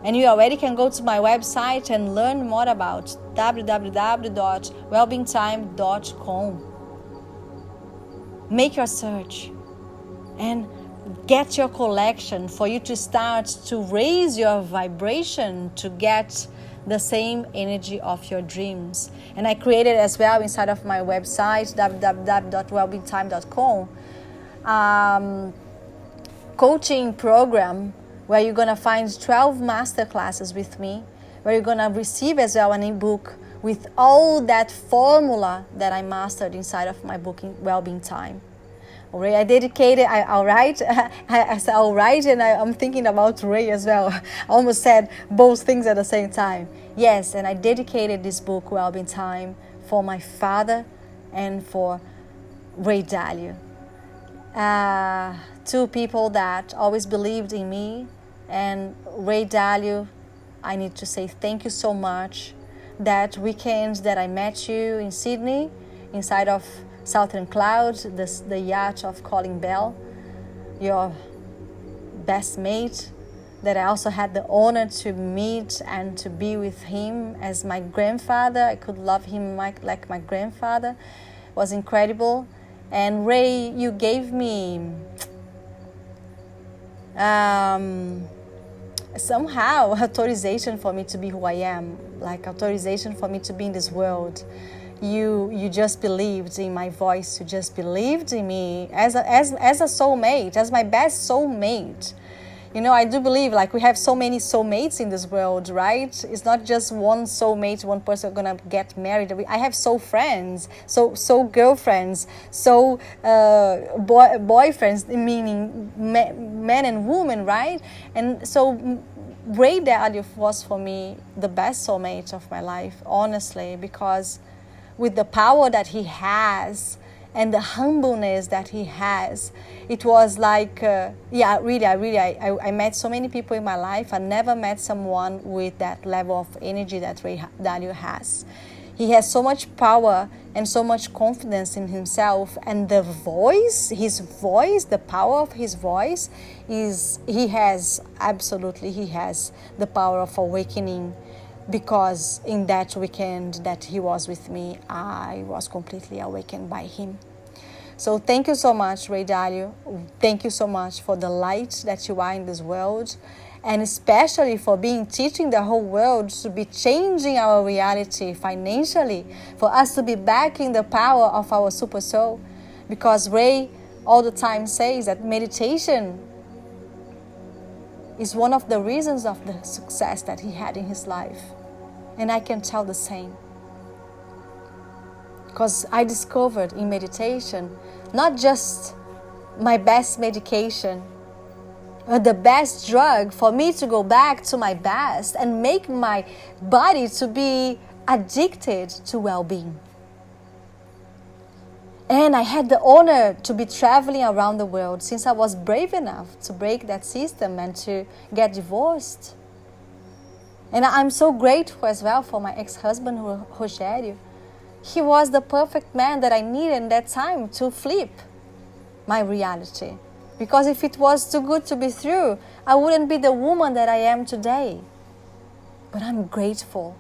[SPEAKER 1] And you already can go to my website and learn more about www.wellbeingtime.com. Make your search and get your collection for you to start to raise your vibration to get the same energy of your dreams. And I created as well inside of my website, www.wellbeingtime.com, coaching program where you're going to find 12 masterclasses with me, where you're going to receive as well an ebook with all that formula that I mastered inside of my book, Wellbeing Time. Alright, I dedicated, I'll write, and I'm thinking about Ray as well. I almost said both things at the same time. Yes, and I dedicated this book, Wellbeing Time, for my father and for Ray Dalio. Two people that always believed in me. And Ray Dalio, I need to say thank you so much. That weekend that I met you in Sydney, inside of Southern Cloud, the yacht of Colin Bell, your best mate, that I also had the honor to meet and to be with him as my grandfather. I could love him like my grandfather. It was incredible. And Ray, you gave me somehow authorization for me to be who I am, like authorization for me to be in this world. You just believed in my voice. You just believed in me as a soulmate, as my best soulmate. You know, I do believe like we have so many soulmates in this world, right? It's not just one soulmate, one person gonna get married. I have soul friends, so girlfriends, so boyfriends, meaning men and women, right? And so Ray Dalio was for me the best soulmate of my life, honestly, because with the power that he has and the humbleness that he has, it was like, I met so many people in my life. I never met someone with that level of energy that Ray Dalio has. He has so much power and so much confidence in himself, and the power of his voice he has the power of awakening. Because in that weekend that he was with me, I was completely awakened by him. So thank you so much, Ray Dalio. Thank you so much for the light that you are in this world, and especially for teaching the whole world to be changing our reality financially, for us to be back in the power of our super soul. Because Ray all the time says that meditation is one of the reasons of the success that he had in his life. And I can tell the same. Because I discovered in meditation not just my best medication, but the best drug for me to go back to my best and make my body to be addicted to well-being. And I had the honor to be traveling around the world since I was brave enough to break that system and to get divorced. And I'm so grateful as well for my ex-husband, Rogério. He was the perfect man that I needed in that time to flip my reality. Because if it was too good to be true, I wouldn't be the woman that I am today. But I'm grateful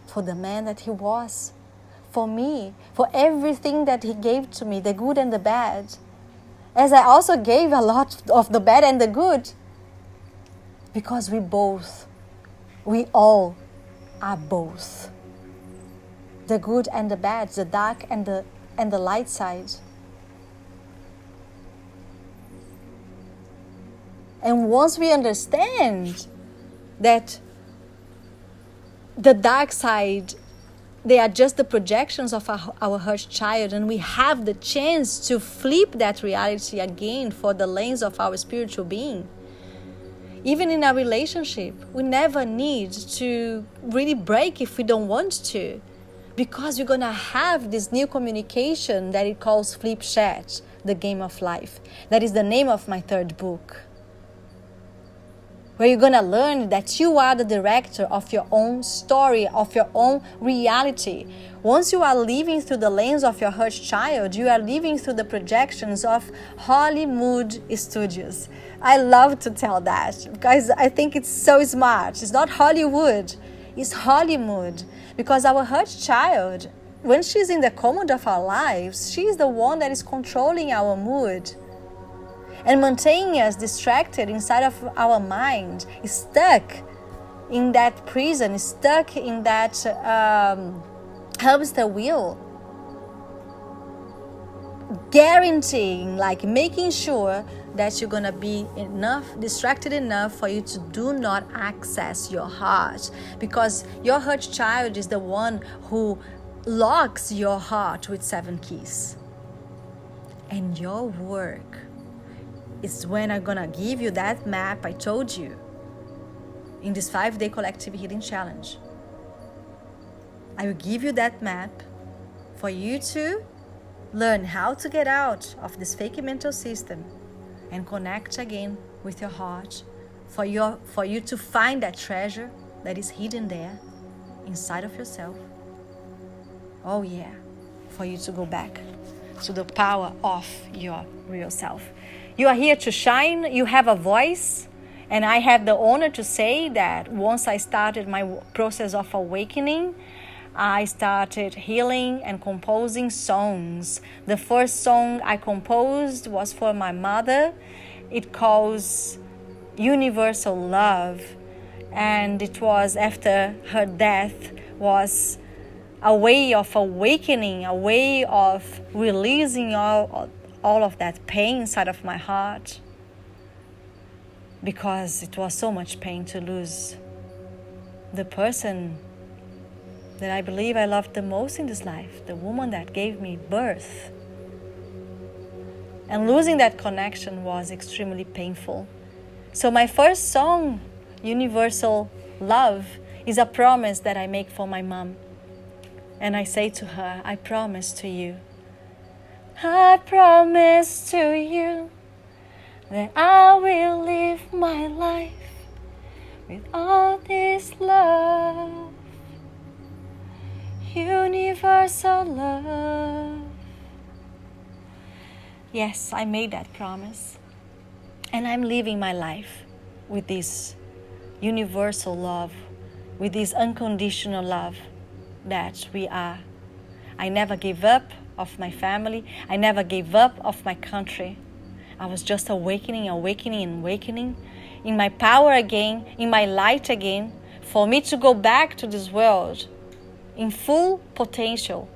[SPEAKER 1] for the man that he was, for me, for everything that he gave to me, the good and the bad. As I also gave a lot of the bad and the good. Because we all are both. The good and the bad, the dark and the light side. And once we understand that the dark side, they are just the projections of our hurt child, and we have the chance to flip that reality again for the lens of our spiritual being. Even in a relationship, we never need to really break if we don't want to. Because you're going to have this new communication that it calls Flip Chat, the game of life. That is the name of my third book. Where you're going to learn that you are the director of your own story, of your own reality. Once you are living through the lens of your hurt child, you are living through the projections of Hollywood studios. I love to tell that because I think it's so smart. It's not Hollywood, it's Hollywood. Because our hurt child, when she's in the command of our lives, she's the one that is controlling our mood and maintaining us distracted inside of our mind, stuck in that prison, stuck in that hamster wheel, guaranteeing, like making sure that you're going to be distracted enough for you to do not access your heart. Because your hurt child is the one who locks your heart with 7 keys. And your work is when I'm going to give you that map I told you in this 5-day collective healing challenge. I will give you that map for you to learn how to get out of this fake mental system and connect again with your heart, for you to find that treasure that is hidden there inside of yourself. Oh yeah, for you to go back to the power of your real self. You are here to shine, you have a voice, and I have the honor to say that once I started my process of awakening, I started healing and composing songs. The first song I composed was for my mother. It calls Universal Love. And it was after her death, was a way of awakening, a way of releasing all of that pain inside of my heart. Because it was so much pain to lose the person that I believe I loved the most in this life, the woman that gave me birth. And losing that connection was extremely painful. So my first song, Universal Love, is a promise that I make for my mom. And I say to her, I promise to you, I promise to you that I will live my life with all this love. Universal love. Yes, I made that promise. And I'm living my life with this universal love, with this unconditional love that we are. I never gave up of my family. I never gave up of my country. I was just awakening in my power again, in my light again, for me to go back to this world in full potential,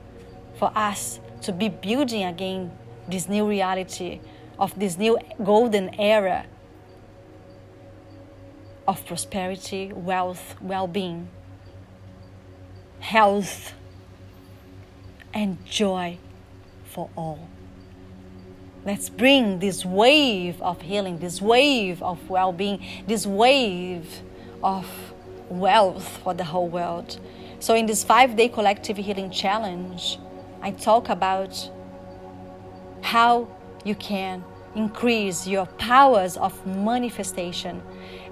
[SPEAKER 1] for us to be building again this new reality of this new golden era of prosperity, wealth, well-being, health, and joy for all. Let's bring this wave of healing, this wave of well-being, this wave of wealth for the whole world. So in this 5-day collective healing challenge, I talk about how you can increase your powers of manifestation.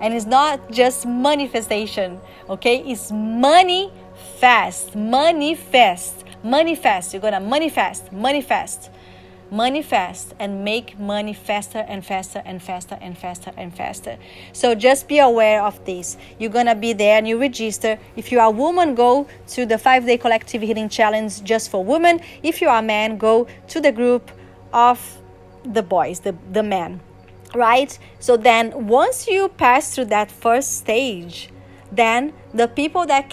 [SPEAKER 1] And it's not just manifestation, okay? It's manifest. You're gonna manifest and make money faster and faster and faster and faster and faster. So just be aware of this. You're gonna be there and you register. If you are a woman, go to the 5-day collective healing challenge just for women. If you are a man, go to the group of the boys, the men, right? So then once you pass through that first stage, then the people that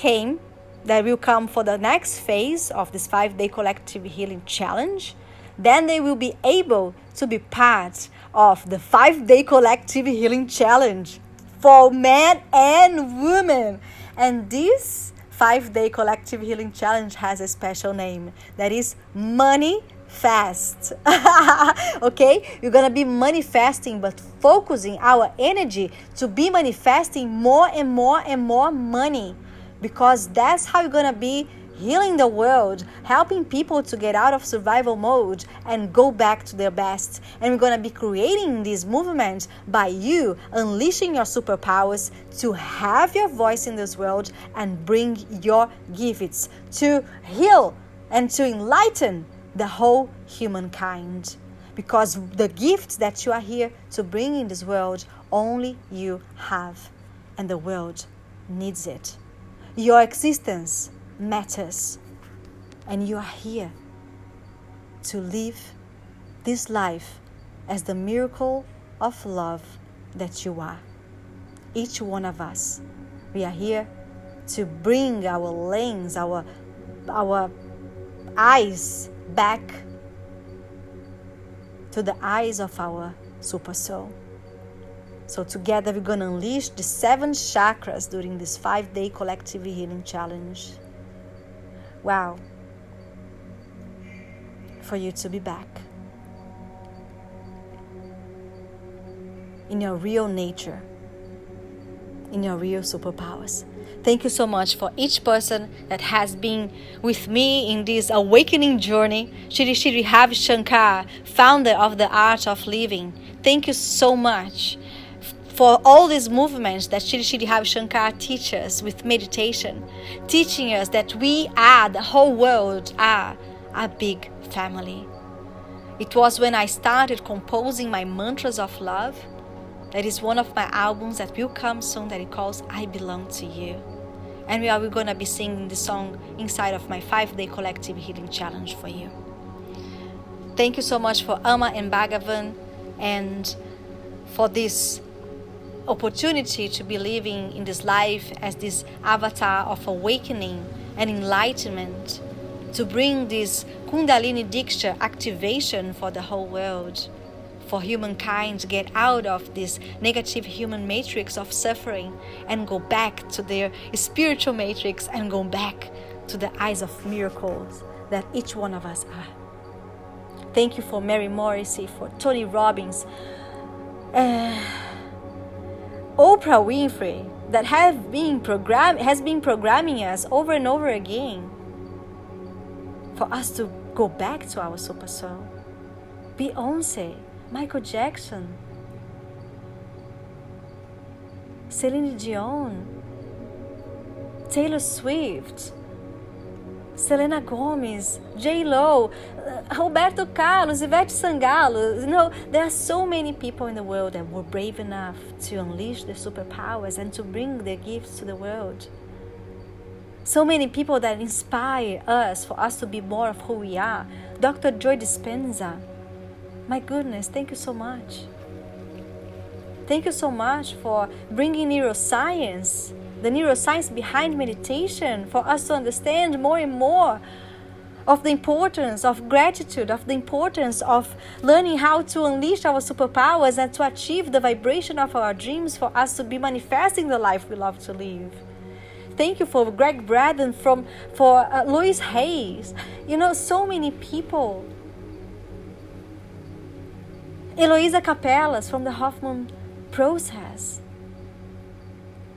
[SPEAKER 1] will come for the next phase of this 5-day collective healing challenge, then they will be able to be part of the 5-day collective healing challenge for men and women. And this 5-day collective healing challenge has a special name, that is Moneyfast. Okay, you're gonna be manifesting, but focusing our energy to be manifesting more and more and more money, because that's how you're gonna be healing the world, helping people to get out of survival mode and go back to their best. And we're going to be creating this movement by you unleashing your superpowers to have your voice in this world and bring your gifts to heal and to enlighten the whole humankind. Because the gifts that you are here to bring in this world, only you have, and the world needs it. Your existence matters, and you are here to live this life as the miracle of love that you are. Each one of us, we are here to bring our lens, our eyes back to the eyes of our super soul. So together we're going to unleash the 7 chakras during this 5-day collective healing challenge. Wow. For you to be back in your real nature, in your real superpowers. Thank you so much for each person that has been with me in this awakening journey. Shri Shri Ravi Shankar, founder of the Art of Living. Thank you so much for all these movements that Shri Shri Ravi Shankar teaches with meditation, teaching us that we are, the whole world are a big family. It was when I started composing my mantras of love. That is one of my albums that will come soon, that it calls I Belong to You. And we're going to be singing the song inside of my 5-day collective healing challenge for you. Thank you so much for Amma and Bhagavan, and for this opportunity to be living in this life as this avatar of awakening and enlightenment, to bring this Kundalini Diksha activation for the whole world, for humankind to get out of this negative human matrix of suffering and go back to their spiritual matrix and go back to the eyes of miracles that each one of us are. Thank you for Mary Morrissey, for Tony Robbins, Oprah Winfrey, that has been programming us over and over again for us to go back to our super soul. Beyoncé, Michael Jackson, Celine Dion, Taylor Swift, Selena Gomez, J-Lo, Roberto Carlos, Ivete Sangalo. You know, there are so many people in the world that were brave enough to unleash their superpowers and to bring their gifts to the world. So many people that inspire us, for us to be more of who we are. Dr. Joe Dispenza. My goodness, thank you so much. Thank you so much for bringing the neuroscience behind meditation, for us to understand more and more of the importance of gratitude, of the importance of learning how to unleash our superpowers and to achieve the vibration of our dreams for us to be manifesting the life we love to live. Thank you for Greg Braden, for Louise Hayes. So many people. Eloisa Capellas from the Hoffman process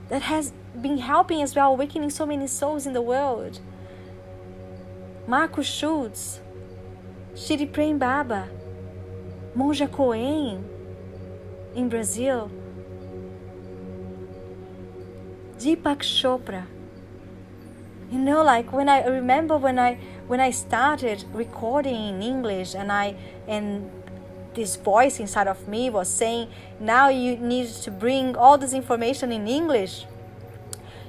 [SPEAKER 1] that has been helping as well, awakening so many souls in the world. Marcos Schultz, Shiri Prem Baba, Monja Coen in Brazil, Deepak Chopra. Like when I started recording in English and this voice inside of me was saying, now you need to bring all this information in English.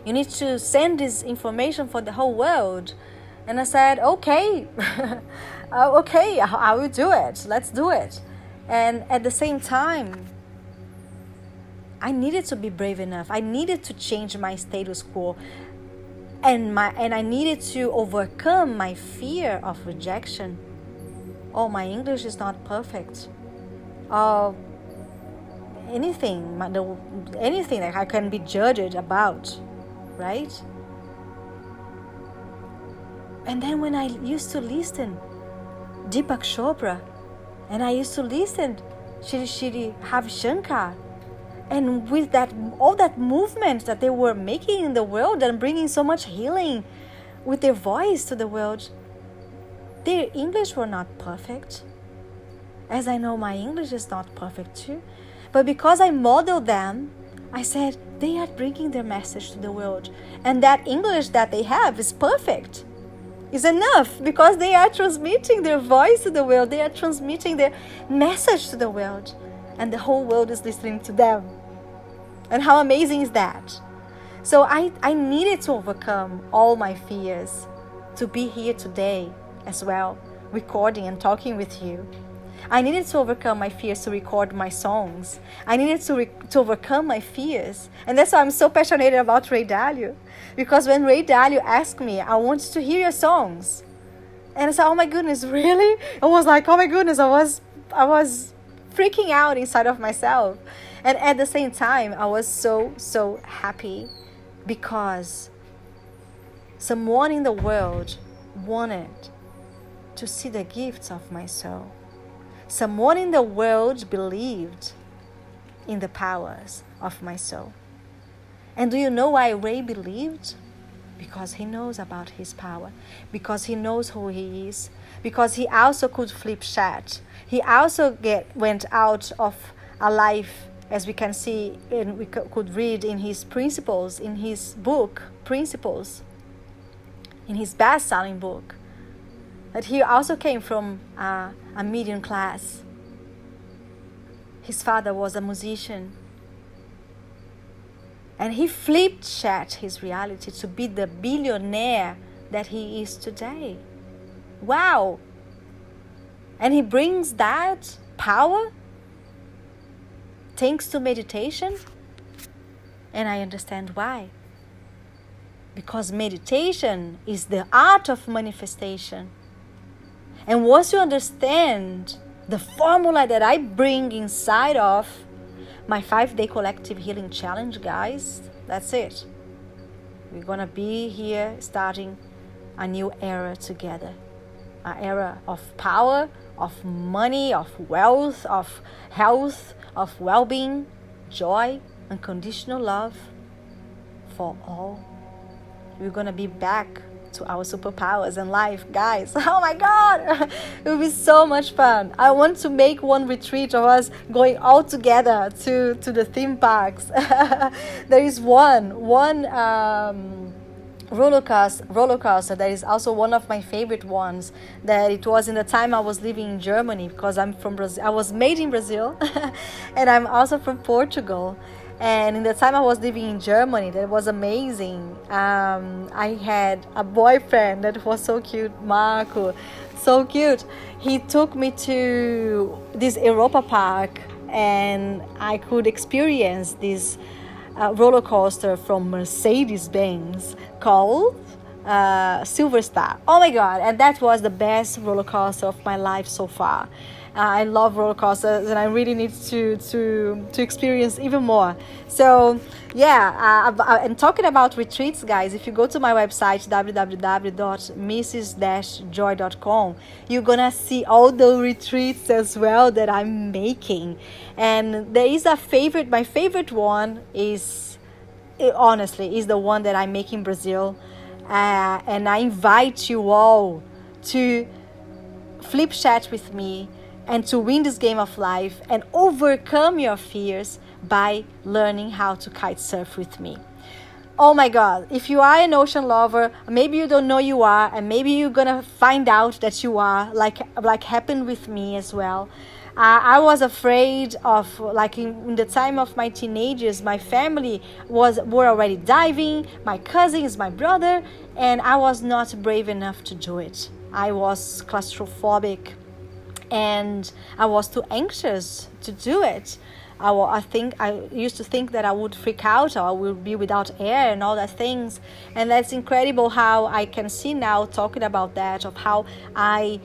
[SPEAKER 1] You need to send this information for the whole world. And I said, okay, okay, I will do it. Let's do it. And at the same time, I needed to be brave enough. I needed to change my status quo. And I needed to overcome my fear of rejection. Oh, my English is not perfect. Anything that I can be judged about, right? And then when I used to listen Deepak Chopra, and I used to listen Shri Ravi Shankar, and with all that movement that they were making in the world and bringing so much healing with their voice to the world, their English were not perfect. As I know my English is not perfect too. But because I modeled them, I said, they are bringing their message to the world. And that English that they have is perfect. Is enough because they are transmitting their voice to the world. They are transmitting their message to the world. And the whole world is listening to them. And how amazing is that? So I needed to overcome all my fears to be here today as well, recording and talking with you. I needed to overcome my fears to record my songs. I needed to overcome my fears. And that's why I'm so passionate about Ray Dalio. Because when Ray Dalio asked me, I want to hear your songs. And I said, oh my goodness, really? I was like, oh my goodness, I was freaking out inside of myself. And at the same time, I was so happy because someone in the world wanted to see the gifts of my soul. Someone in the world believed in the powers of my soul. And do you know why Ray believed? Because he knows about his power. Because he knows who he is. Because he also could flip chat. He also went out of a life, as we can see and we could read in his principles, in his book, Principles, in his best-selling book, that he also came from a medium class. His father was a musician. And he flipped chat his reality to be the billionaire that he is today. Wow! And he brings that power thanks to meditation. And I understand why. Because meditation is the art of manifestation. And once you understand the formula that I bring inside of my 5-day collective healing challenge, guys, that's it. We're going to be here starting a new era together. An era of power, of money, of wealth, of health, of well-being, joy, unconditional love for all. We're going to be back to our superpowers in life, guys. Oh my God, it will be so much fun. I want to make one retreat of us going all together to the theme parks. There is one roller coaster that is also one of my favorite ones, that it was in the time I was living in Germany, because I'm from Brazil. I was made in Brazil and I'm also from Portugal. And in the time I was living in Germany, that was amazing. I had a boyfriend that was so cute, Marco, so cute. He took me to this Europa Park, and I could experience this roller coaster from Mercedes-Benz called silver star. Oh my god, and that was the best roller coaster of my life so far. I love roller coasters, and I really need to experience even more. So yeah, and talking about retreats, guys, if you go to my website www.mrs-joy.com, you're gonna see all the retreats as well that I'm making. And there is a favorite. My favorite one is, honestly, is the one that I make in Brazil. And I invite you all to flip chat with me and to win this game of life and overcome your fears by learning how to kite surf with me. Oh my god, if you are an ocean lover, maybe you don't know you are, and maybe you're gonna find out that you are, like happened with me as well. I was afraid of, like, in the time of my teenagers, my family were already diving, my cousins, my brother, and I was not brave enough to do it. I was claustrophobic, and I was too anxious to do it. I used to think that I would freak out, or I would be without air and all that things. And that's incredible how I can see now, talking about that, of how I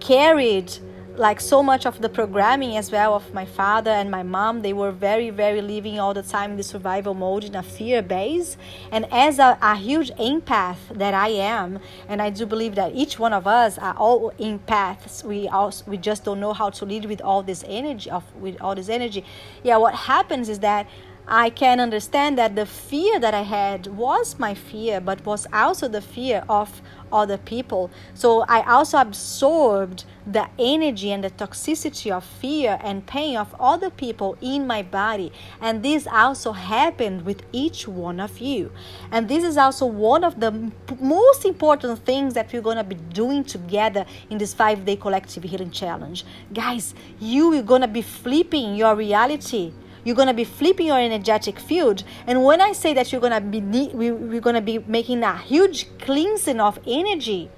[SPEAKER 1] carried like so much of the programming as well of my father and my mom. They were very, very living all the time in the survival mode, in a fear base. And as a huge empath that I am, and I do believe that each one of us are all empaths, we just don't know how to lead with all this energy. Yeah, what happens is that I can understand that the fear that I had was my fear, but was also the fear of other people. So I also absorbed the energy and the toxicity of fear and pain of other people in my body. And this also happened with each one of you. And this is also one of the most important things that we're going to be doing together in this 5-day collective healing challenge. Guys, you are going to be flipping your reality. You're going to be flipping your energetic field. And when I say that we're going to be making a huge cleansing of energy,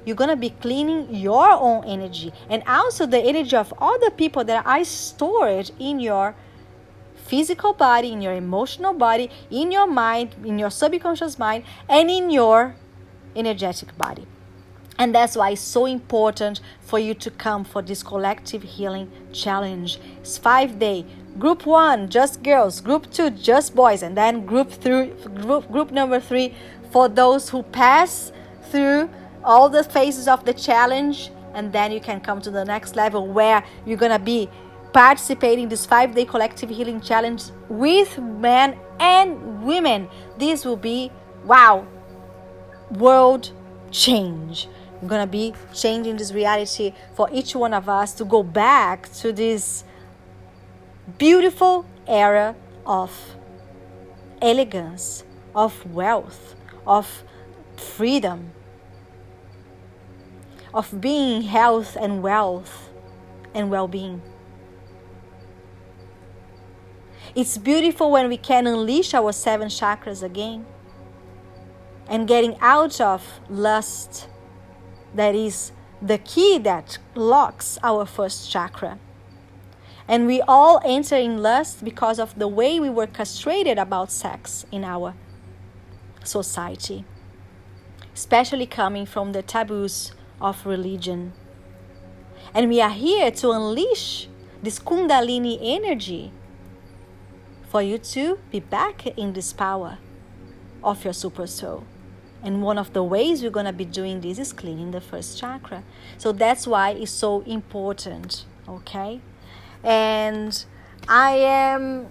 [SPEAKER 1] you're going to be cleaning your own energy and also the energy of other people that are stored in your physical body, in your emotional body, in your mind, in your subconscious mind, and in your energetic body. And that's why it's so important for you to come for this collective healing challenge. It's 5-day. Group 1, just girls. Group 2, just boys. And then group number 3, for those who pass through all the phases of the challenge. And then you can come to the next level where you're going to be participating in this 5-day collective healing challenge with men and women. This will be, wow, world change. We're going to be changing this reality for each one of us to go back to this beautiful era of elegance, of wealth, of freedom, of being health and wealth and well-being. It's beautiful when we can unleash our 7 chakras again and getting out of lust. That is the key that locks our first chakra. And we all enter in lust because of the way we were castrated about sex in our society, especially coming from the taboos of religion. And we are here to unleash this Kundalini energy for you to be back in this power of your super soul. And one of the ways we're going to be doing this is cleaning the first chakra. So that's why it's so important, okay? And I am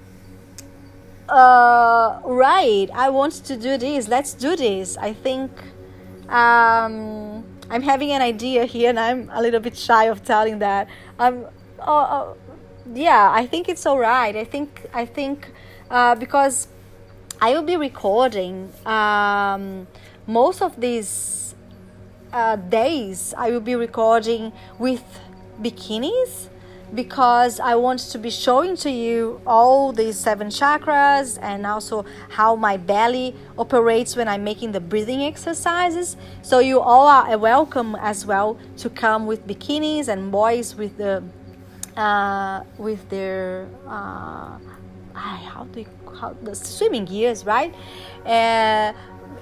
[SPEAKER 1] right. I want to do this. Let's do this. I think I'm having an idea here, and I'm a little bit shy of telling that. Yeah, I think it's all right. I think because I will be recording most of these days. I will be recording with bikinis, because I want to be showing to you all these 7 chakras and also how my belly operates when I'm making the breathing exercises. So you all are welcome as well to come with bikinis, and boys with their the swimming gears, right?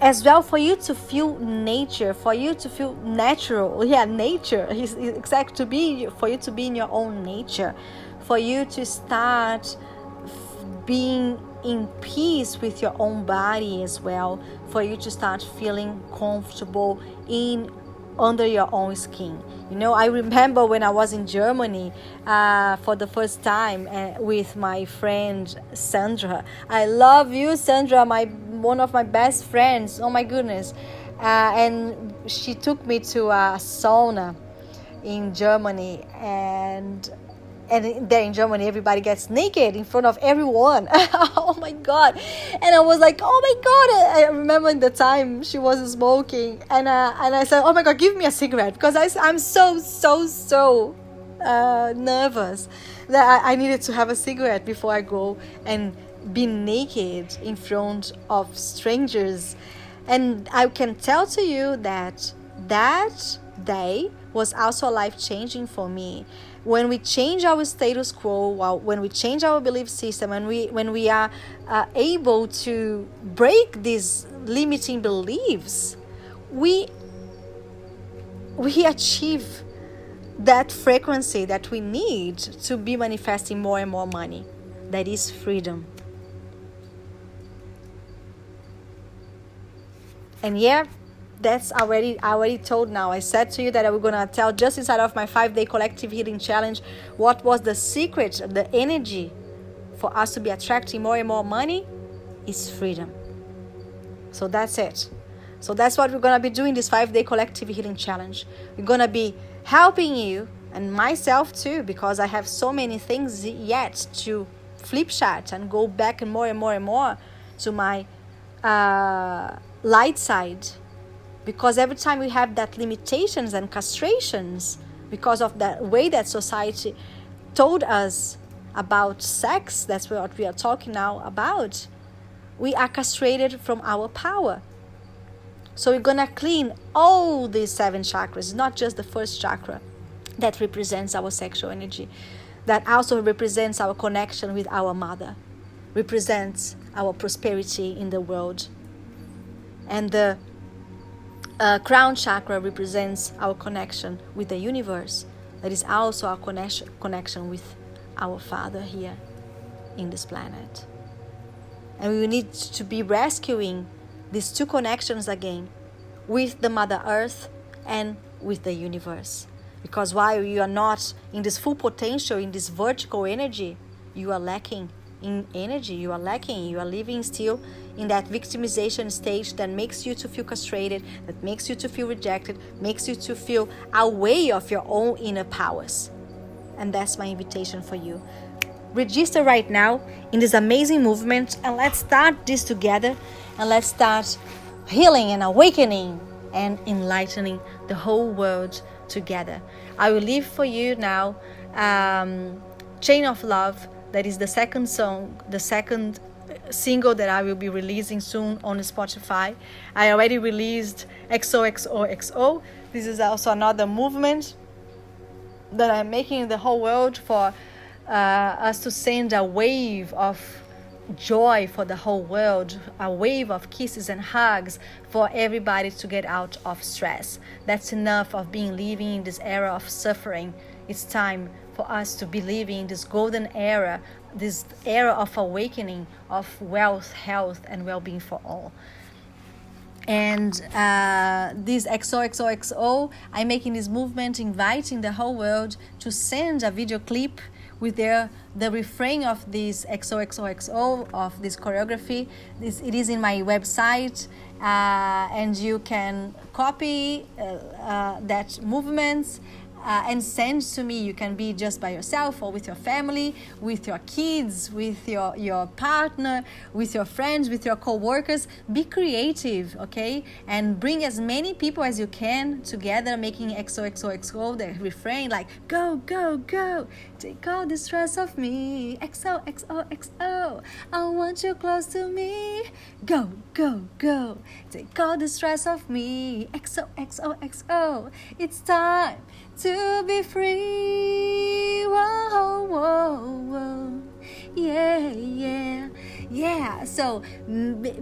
[SPEAKER 1] as well, for you to feel nature, for you to feel natural. Yeah, nature is exact, to be, for you to be in your own nature, for you to start being in peace with your own body as well, for you to start feeling comfortable in under your own skin. I remember when I was in Germany for the first time with my friend Sandra. I love you, Sandra, one of my best friends. Oh my goodness. And she took me to a sauna in Germany, and there in Germany, everybody gets naked in front of everyone. Oh my God. And I was like, oh my God. I remember in the time she was smoking, and I said, oh my God, give me a cigarette, because I'm so nervous that I needed to have a cigarette before I go and be naked in front of strangers. And I can tell to you that day was also life-changing for me. When we change our status quo, when we change our belief system, when we are able to break these limiting beliefs, we achieve that frequency that we need to be manifesting more and more money. That is freedom. And yeah, that's I already told now. I said to you that I was going to tell just inside of my 5-day collective healing challenge what was the secret, the energy for us to be attracting more and more money is freedom. So that's it. So that's what we're going to be doing this 5-day collective healing challenge. We're going to be helping you and myself too, because I have so many things yet to flip chart and go back and more to my light side. Because every time we have that limitations and castrations because of the way that society told us about sex, that's what we are talking now about, we are castrated from our power. So we're going to clean all these 7 chakras, not just the first chakra that represents our sexual energy, that also represents our connection with our mother, represents our prosperity in the world. And the crown chakra represents our connection with the universe. That is also our connection with our Father here in this planet. And we need to be rescuing these 2 connections again with the Mother Earth and with the universe. Because while you are not in this full potential, in this vertical energy, you are lacking in energy, you are living still in that victimization stage that makes you to feel castrated, that makes you to feel rejected, makes you to feel away of your own inner powers. And that's my invitation for you. Register right now in this amazing movement, and let's start this together, and let's start healing and awakening and enlightening the whole world together. I will leave for you now Chain of Love. That is the second song, the second single that I will be releasing soon on Spotify. I already released XOXOXO. This is also another movement that I'm making in the whole world for us to send a wave of joy for the whole world, a wave of kisses and hugs for everybody to get out of stress. That's enough of living in this era of suffering. It's time for us to be living in this golden era, this era of awakening, of wealth, health, and well-being for all. And this XOXOXO, I'm making this movement, inviting the whole world to send a video clip with the refrain of this XOXOXO, of this choreography. It is in my website, and you can copy that movement and send to me. You can be just by yourself or with your family, with your kids, with your partner, with your friends, with your co-workers. Be creative, okay? And bring as many people as you can together, making XOXOXO, the refrain, like go, go, go. Take all the stress off me. XOXOXO. I want you close to me. Go, go, go. Take all the stress off me. XOXOXO. It's time to be free. Whoa, whoa, whoa. Yeah, yeah, Yeah, so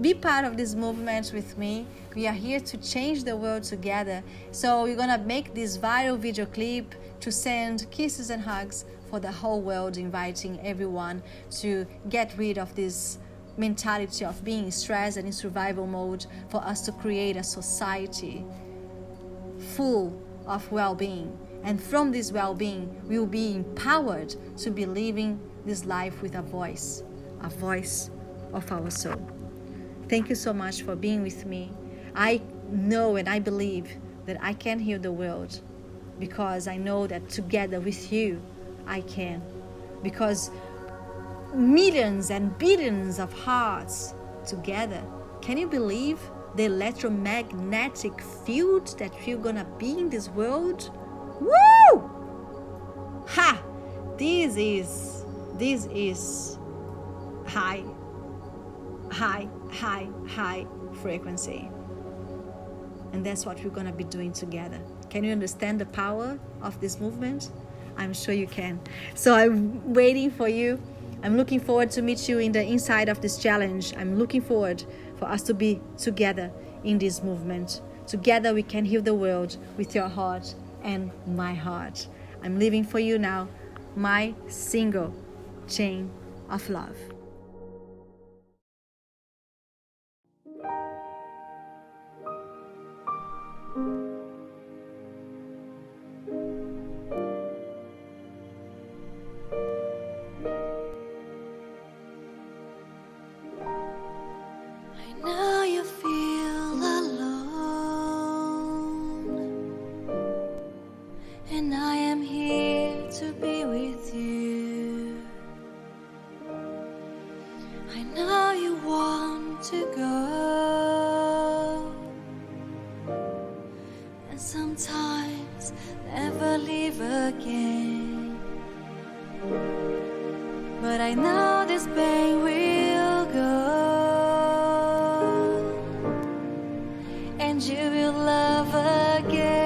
[SPEAKER 1] be part of this movement with me. We are here to change the world together. So we're gonna make this viral video clip to send kisses and hugs for the whole world, inviting everyone to get rid of this mentality of being stressed and in survival mode, for us to create a society full of well-being. And from this well-being, we will be empowered to be living this life with a voice of our soul. Thank you so much for being with me. I know and I believe that I can heal the world, because I know that together with you, I can. Because millions and billions of hearts together, can you believe the electromagnetic field that we're gonna be in this world? Woo! Ha! This is high frequency. And that's what we're gonna be doing together. Can you understand the power of this movement? I'm sure you can. So I'm waiting for you. I'm looking forward to meet you in the inside of this challenge. I'm looking forward for us to be together in this movement. Together we can heal the world with your heart and my heart. I'm living for you now, my single chain of love.
[SPEAKER 2] Now you feel alone, and I am here to be with you. I know you want to go, and sometimes never leave again. But I know this pain will go, and you will love again.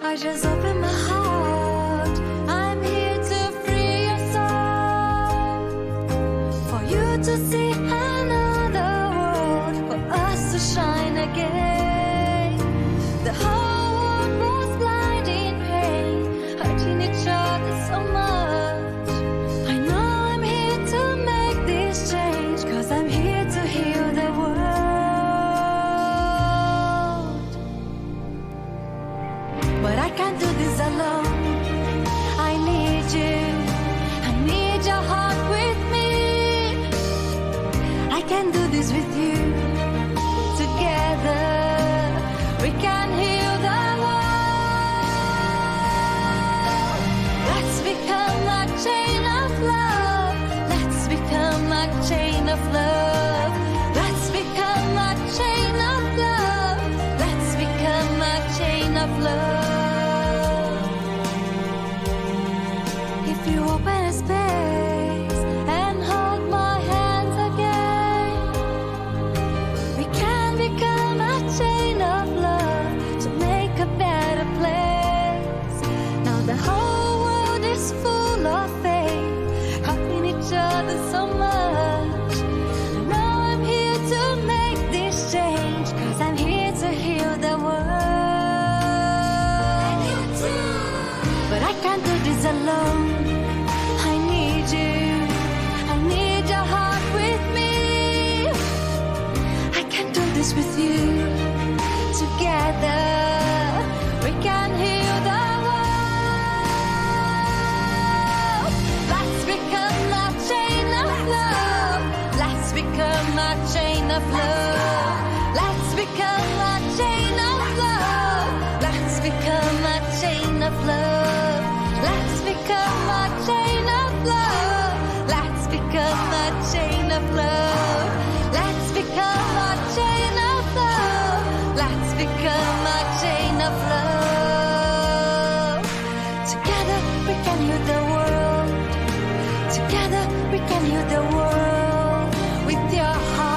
[SPEAKER 2] I just open my heart, I'm here to free your soul, for you to see another world, for us to shine again. The whole world was blind in pain, hurting each other so much. I know I'm here to make this change, 'cause I'm here to heal the world. But I can't do this alone, I need you, I need your heart with me. I can do this with you, together we can heal the world. Let's become a chain of love, let's become a chain of love. Let's become a chain of love, let's become a chain of love. If you open a space and hold my hands again, we can become a chain of love to make a better place. Now the whole world is full of faith, helping each other so much. I know I'm here to make this change, 'cause I'm here to heal the world. But I can't do this alone, I need you, I need your heart with me. I can do this with you, together we can heal the world. Let's become a chain of love, let's become a chain of love. Let's become a chain of love, let's become a chain of love. Let's become a chain of love, let's become a chain of love. Let's become a chain of love, let's become a chain of love. Together we can heal the world, together we can heal the world with your heart.